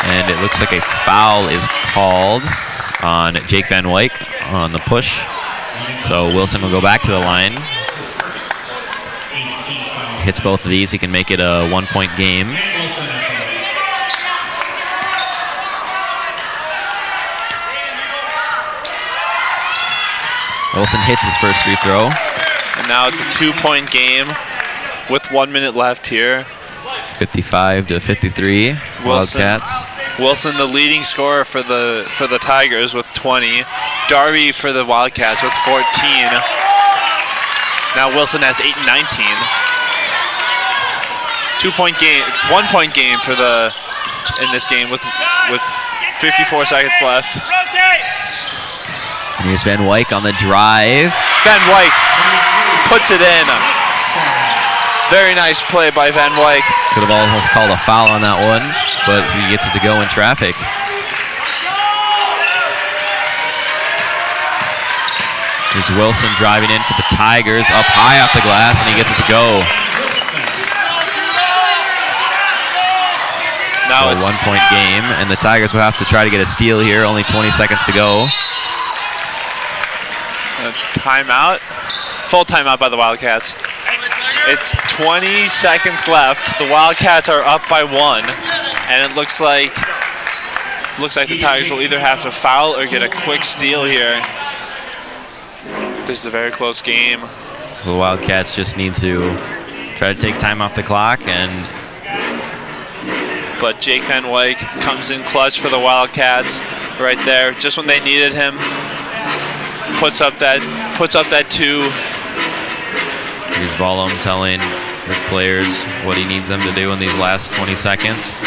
B: And it looks like a foul is called on Jake Van Wyk on the push. So Wilson will go back to the line. hits both of these, he can make it a 1-point game. Wilson hits his first free throw.
C: And now it's a 2-point game with 1 minute left here.
B: 55-53, Wildcats.
C: Wilson, the leading scorer for the Tigers with 20. Darby for the Wildcats with 14. Now Wilson has 8 and 19. 2-point game, 1-point game for in this game with 54 seconds left.
B: And here's Van Wyk on the drive.
C: Van Wyk puts it in. Very nice play by Van Wyk.
B: Could have almost called a foul on that one, but he gets it to go in traffic. Here's Wilson driving in for the Tigers, up high off the glass, and he gets it to go.
C: Now
B: So
C: it's
B: a 1-point game, and the Tigers will have to try to get a steal here. Only 20 seconds to go.
C: a timeout. Full timeout by the Wildcats. It's 20 seconds left. The Wildcats are up by 1, and it looks like the Tigers will either have to foul or get a quick steal here. This is a very close game.
B: So the Wildcats just need to try to take time off the clock,
C: But Jake Van Wyk comes in clutch for the Wildcats right there, just when they needed him. Puts up that 2.
B: here's Vollum telling his players what he needs them to do in these last 20 seconds.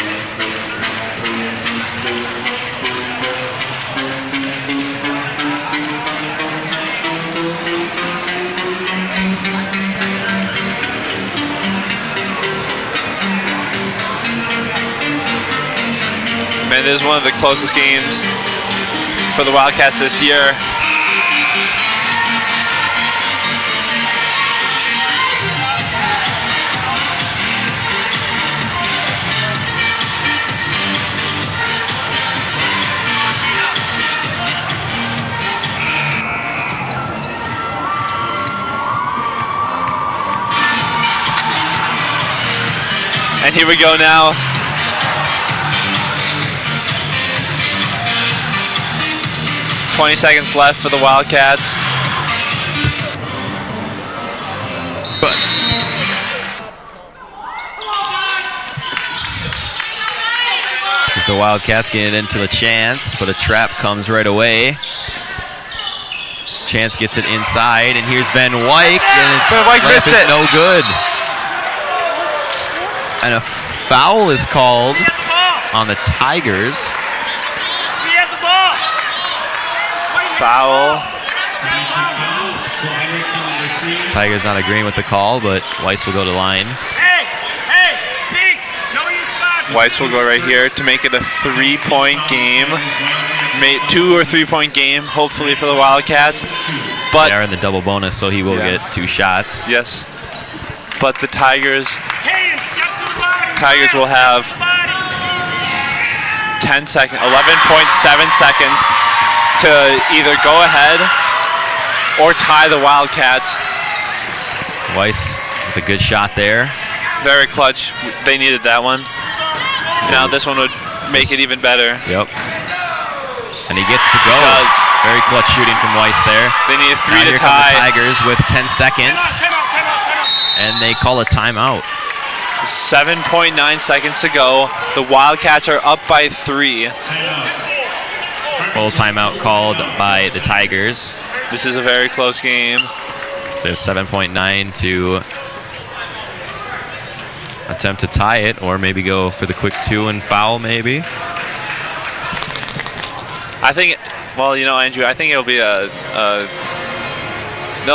C: Man, this is one of the closest games for the Wildcats this year. And here we go now. $20 seconds left for the Wildcats.
B: Here's the Wildcats getting into the Chance, but a trap comes right away. Chance gets it inside, and here's Van Wyk, and
C: Van Wyk missed it.
B: No good. And a foul is called on the Tigers.
C: Foul.
B: Tigers not agreeing with the call, but Weiss will go to line.
C: Weiss will go right here to make it a 3-point game. 2 or 3-point game, hopefully, for the Wildcats. But
B: they are in the double bonus, so he will get 2 shots.
C: Yes. But the Tigers will have 11.7 seconds to either go ahead or tie the Wildcats.
B: Weiss with a good shot there.
C: Very clutch. They needed that one. Now this one would make it even better.
B: Yep. And he gets to go.
C: Does.
B: Very clutch shooting from Weiss there.
C: They need a 3
B: now
C: to
B: here
C: tie.
B: Come the Tigers with 10 seconds. And they call a timeout.
C: 7.9 seconds to go. The Wildcats are up by 3.
B: Full timeout called by the Tigers.
C: This is a very close game.
B: So they have 7.9 to attempt to tie it, or maybe go for the quick 2 and foul, maybe.
C: I think, well, Andrew, I think it'll be they'll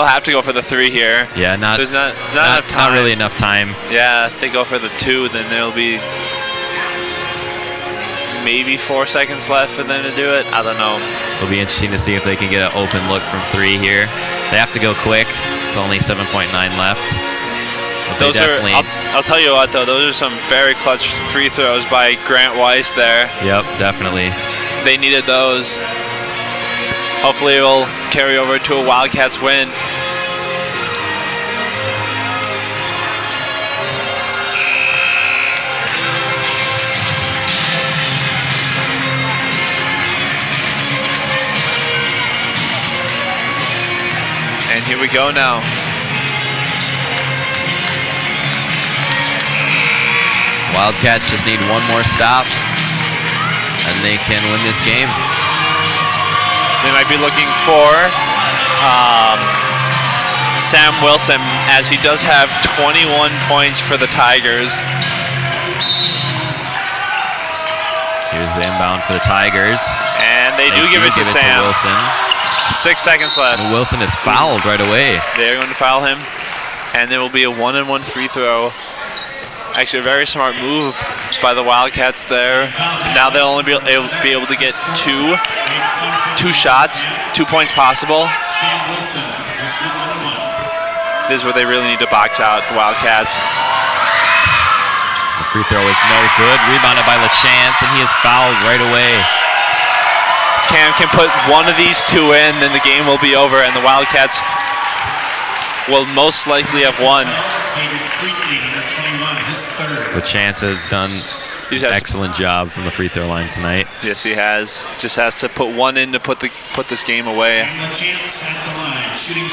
C: have to go for the 3 here.
B: Yeah,
C: There's not enough time.
B: Not really enough time.
C: Yeah, if they go for the 2, then there'll be maybe 4 seconds left for them to do it. I don't know.
B: So it'll be interesting to see if they can get an open look from 3 here. They have to go quick. With only 7.9 left. But
C: Those are, I'll tell you what though, those are some very clutch free throws by Grant Weiss there.
B: Yep, definitely.
C: They needed those. Hopefully it will carry over to a Wildcats win. we go now.
B: Wildcats just need one more stop, and they can win this game.
C: They might be looking for Sam Wilson, as he does have 21 points for the Tigers.
B: Here's the inbound for the Tigers.
C: And they do give it to Sam.
B: Wilson.
C: 6 seconds left.
B: And Wilson is fouled right away.
C: They're going to foul him, and there will be a 1-and-1 free throw. Actually, a very smart move by the Wildcats there. Now they'll only be able to get two shots, 2 points possible.
E: Sam Wilson will shoot 1-1.
C: This is where they really need to box out the Wildcats.
B: The free throw is no good. Rebounded by LaChance, and he is fouled right away.
C: Cam can put one of these two in, then the game will be over, and the Wildcats will most likely have won.
B: LaChance has done an excellent job from the free throw line tonight.
C: Yes, he has. Just has to put one in to put this game away.
E: And LaChance at the line, shooting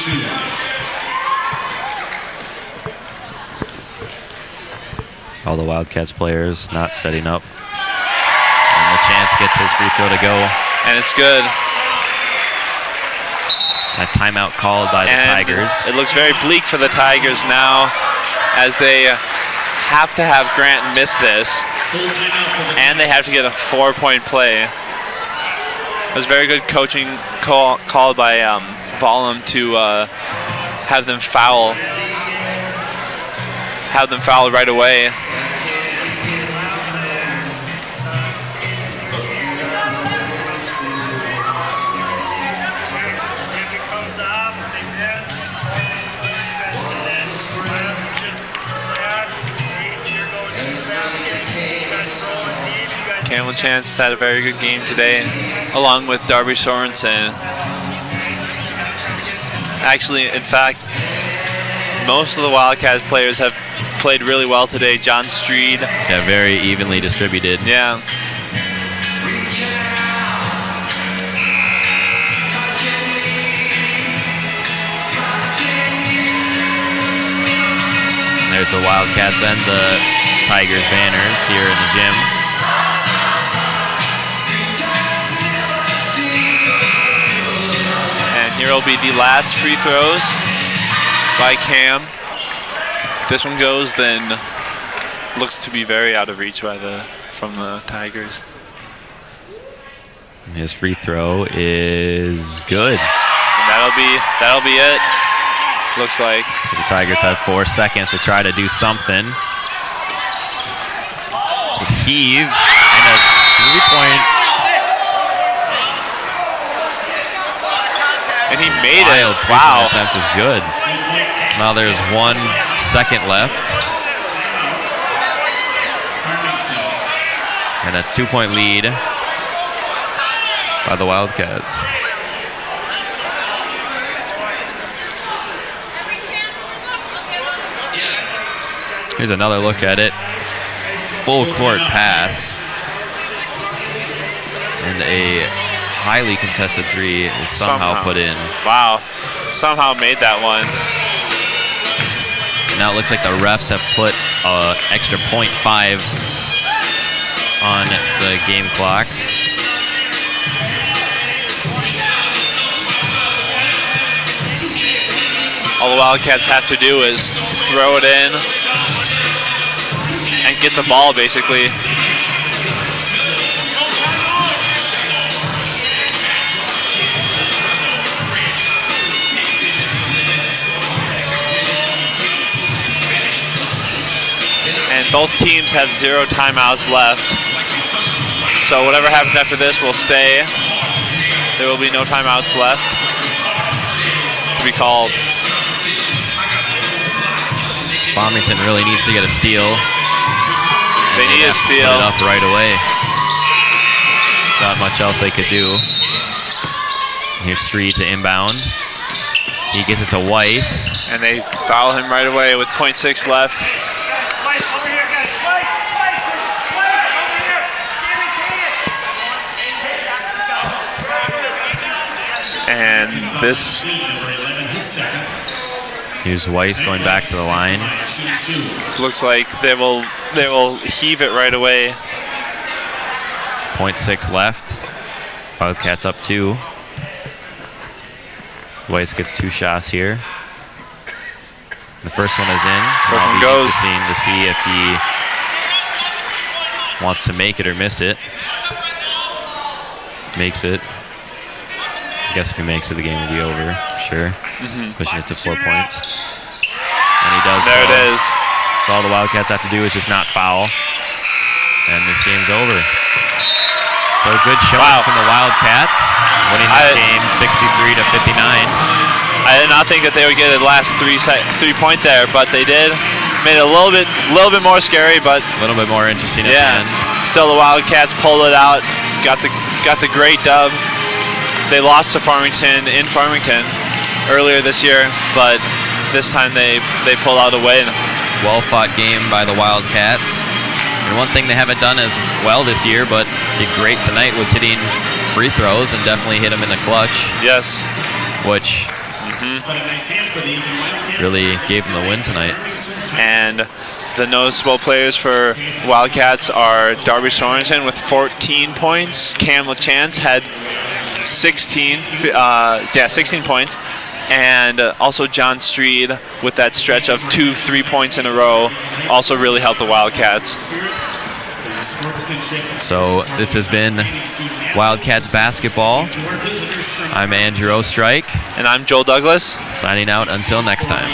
E: 2.
B: All the Wildcats players not setting up. And LaChance gets his free throw to go.
C: And it's good.
B: A timeout called by the Tigers.
C: It looks very bleak for the Tigers now, as they have to have Grant miss this. And they have to get a 4-point play. It was very good coaching called by Vollum to have them foul right away. Cam LaChance had a very good game today, along with Darby Sorensen. Actually, in fact, most of the Wildcat players have played really well today. John Streed.
B: Yeah, very evenly distributed.
C: Yeah.
B: There's the Wildcats and the Tigers banners here in the gym.
C: And here will be the last free throws by Cam. If this one goes, then looks to be very out of reach from the Tigers.
B: And his free throw is good.
C: And that'll be it. Looks like.
B: So the Tigers have 4 seconds to try to do something. A heave and a 3-point.
C: And he made
B: Wild
C: it. Wow.
B: Attempt is good. Now there's 1 second left. And a 2-point lead by the Wildcats. Here's another look at it. Full court pass. And a highly contested three is somehow put in.
C: Wow. Somehow made that one.
B: Now it looks like the refs have put extra .5 on the game clock.
C: All the Wildcats have to do is throw it in and get the ball, basically. And both teams have 0 timeouts left. So whatever happens after this will stay. There will be no timeouts left to be called.
B: Farmington really needs to get a steal.
C: They need a steal.
B: Put it up right away. Not much else they could do. Here's Street to inbound. He gets it to Weiss.
C: And they foul him right away with .6 left. And this
B: Here's Weiss going back to the line.
C: Looks like they will heave it right away.
B: 0.6 left. Wildcats up 2. Weiss gets 2 shots here. The first one is in, so it'll be interesting to see if he wants to make it or miss it. Makes it. I guess if he makes it, the game will be over, for sure. Pushing it to 4 points. And he does.
C: There it is.
B: So all the Wildcats have to do is just not foul. And this game's over. So a good showing from the Wildcats, winning this game 63 to 59.
C: I did not think that they would get the last 3-point there, but they did. Made it a little bit more scary, but
B: a little bit more interesting at the end.
C: Still the Wildcats pulled it out. Got the great dub. They lost to Farmington in Farmington earlier this year, but this time they pulled out a win.
B: Well-fought game by the Wildcats. And one thing they haven't done as well this year, but did great tonight, was hitting free throws and definitely hit them in the clutch.
C: Yes.
B: Which really gave them the win tonight.
C: And the noticeable players for Wildcats are Darby Sorensen with 14 points. Cam LaChance had 16 points. And also John Streed with that stretch of 2-3 points in a row also really helped the Wildcats.
B: So this has been Wildcats basketball. I'm Andrew Ostrike.
C: And I'm Joel Douglas.
B: Signing out until next time.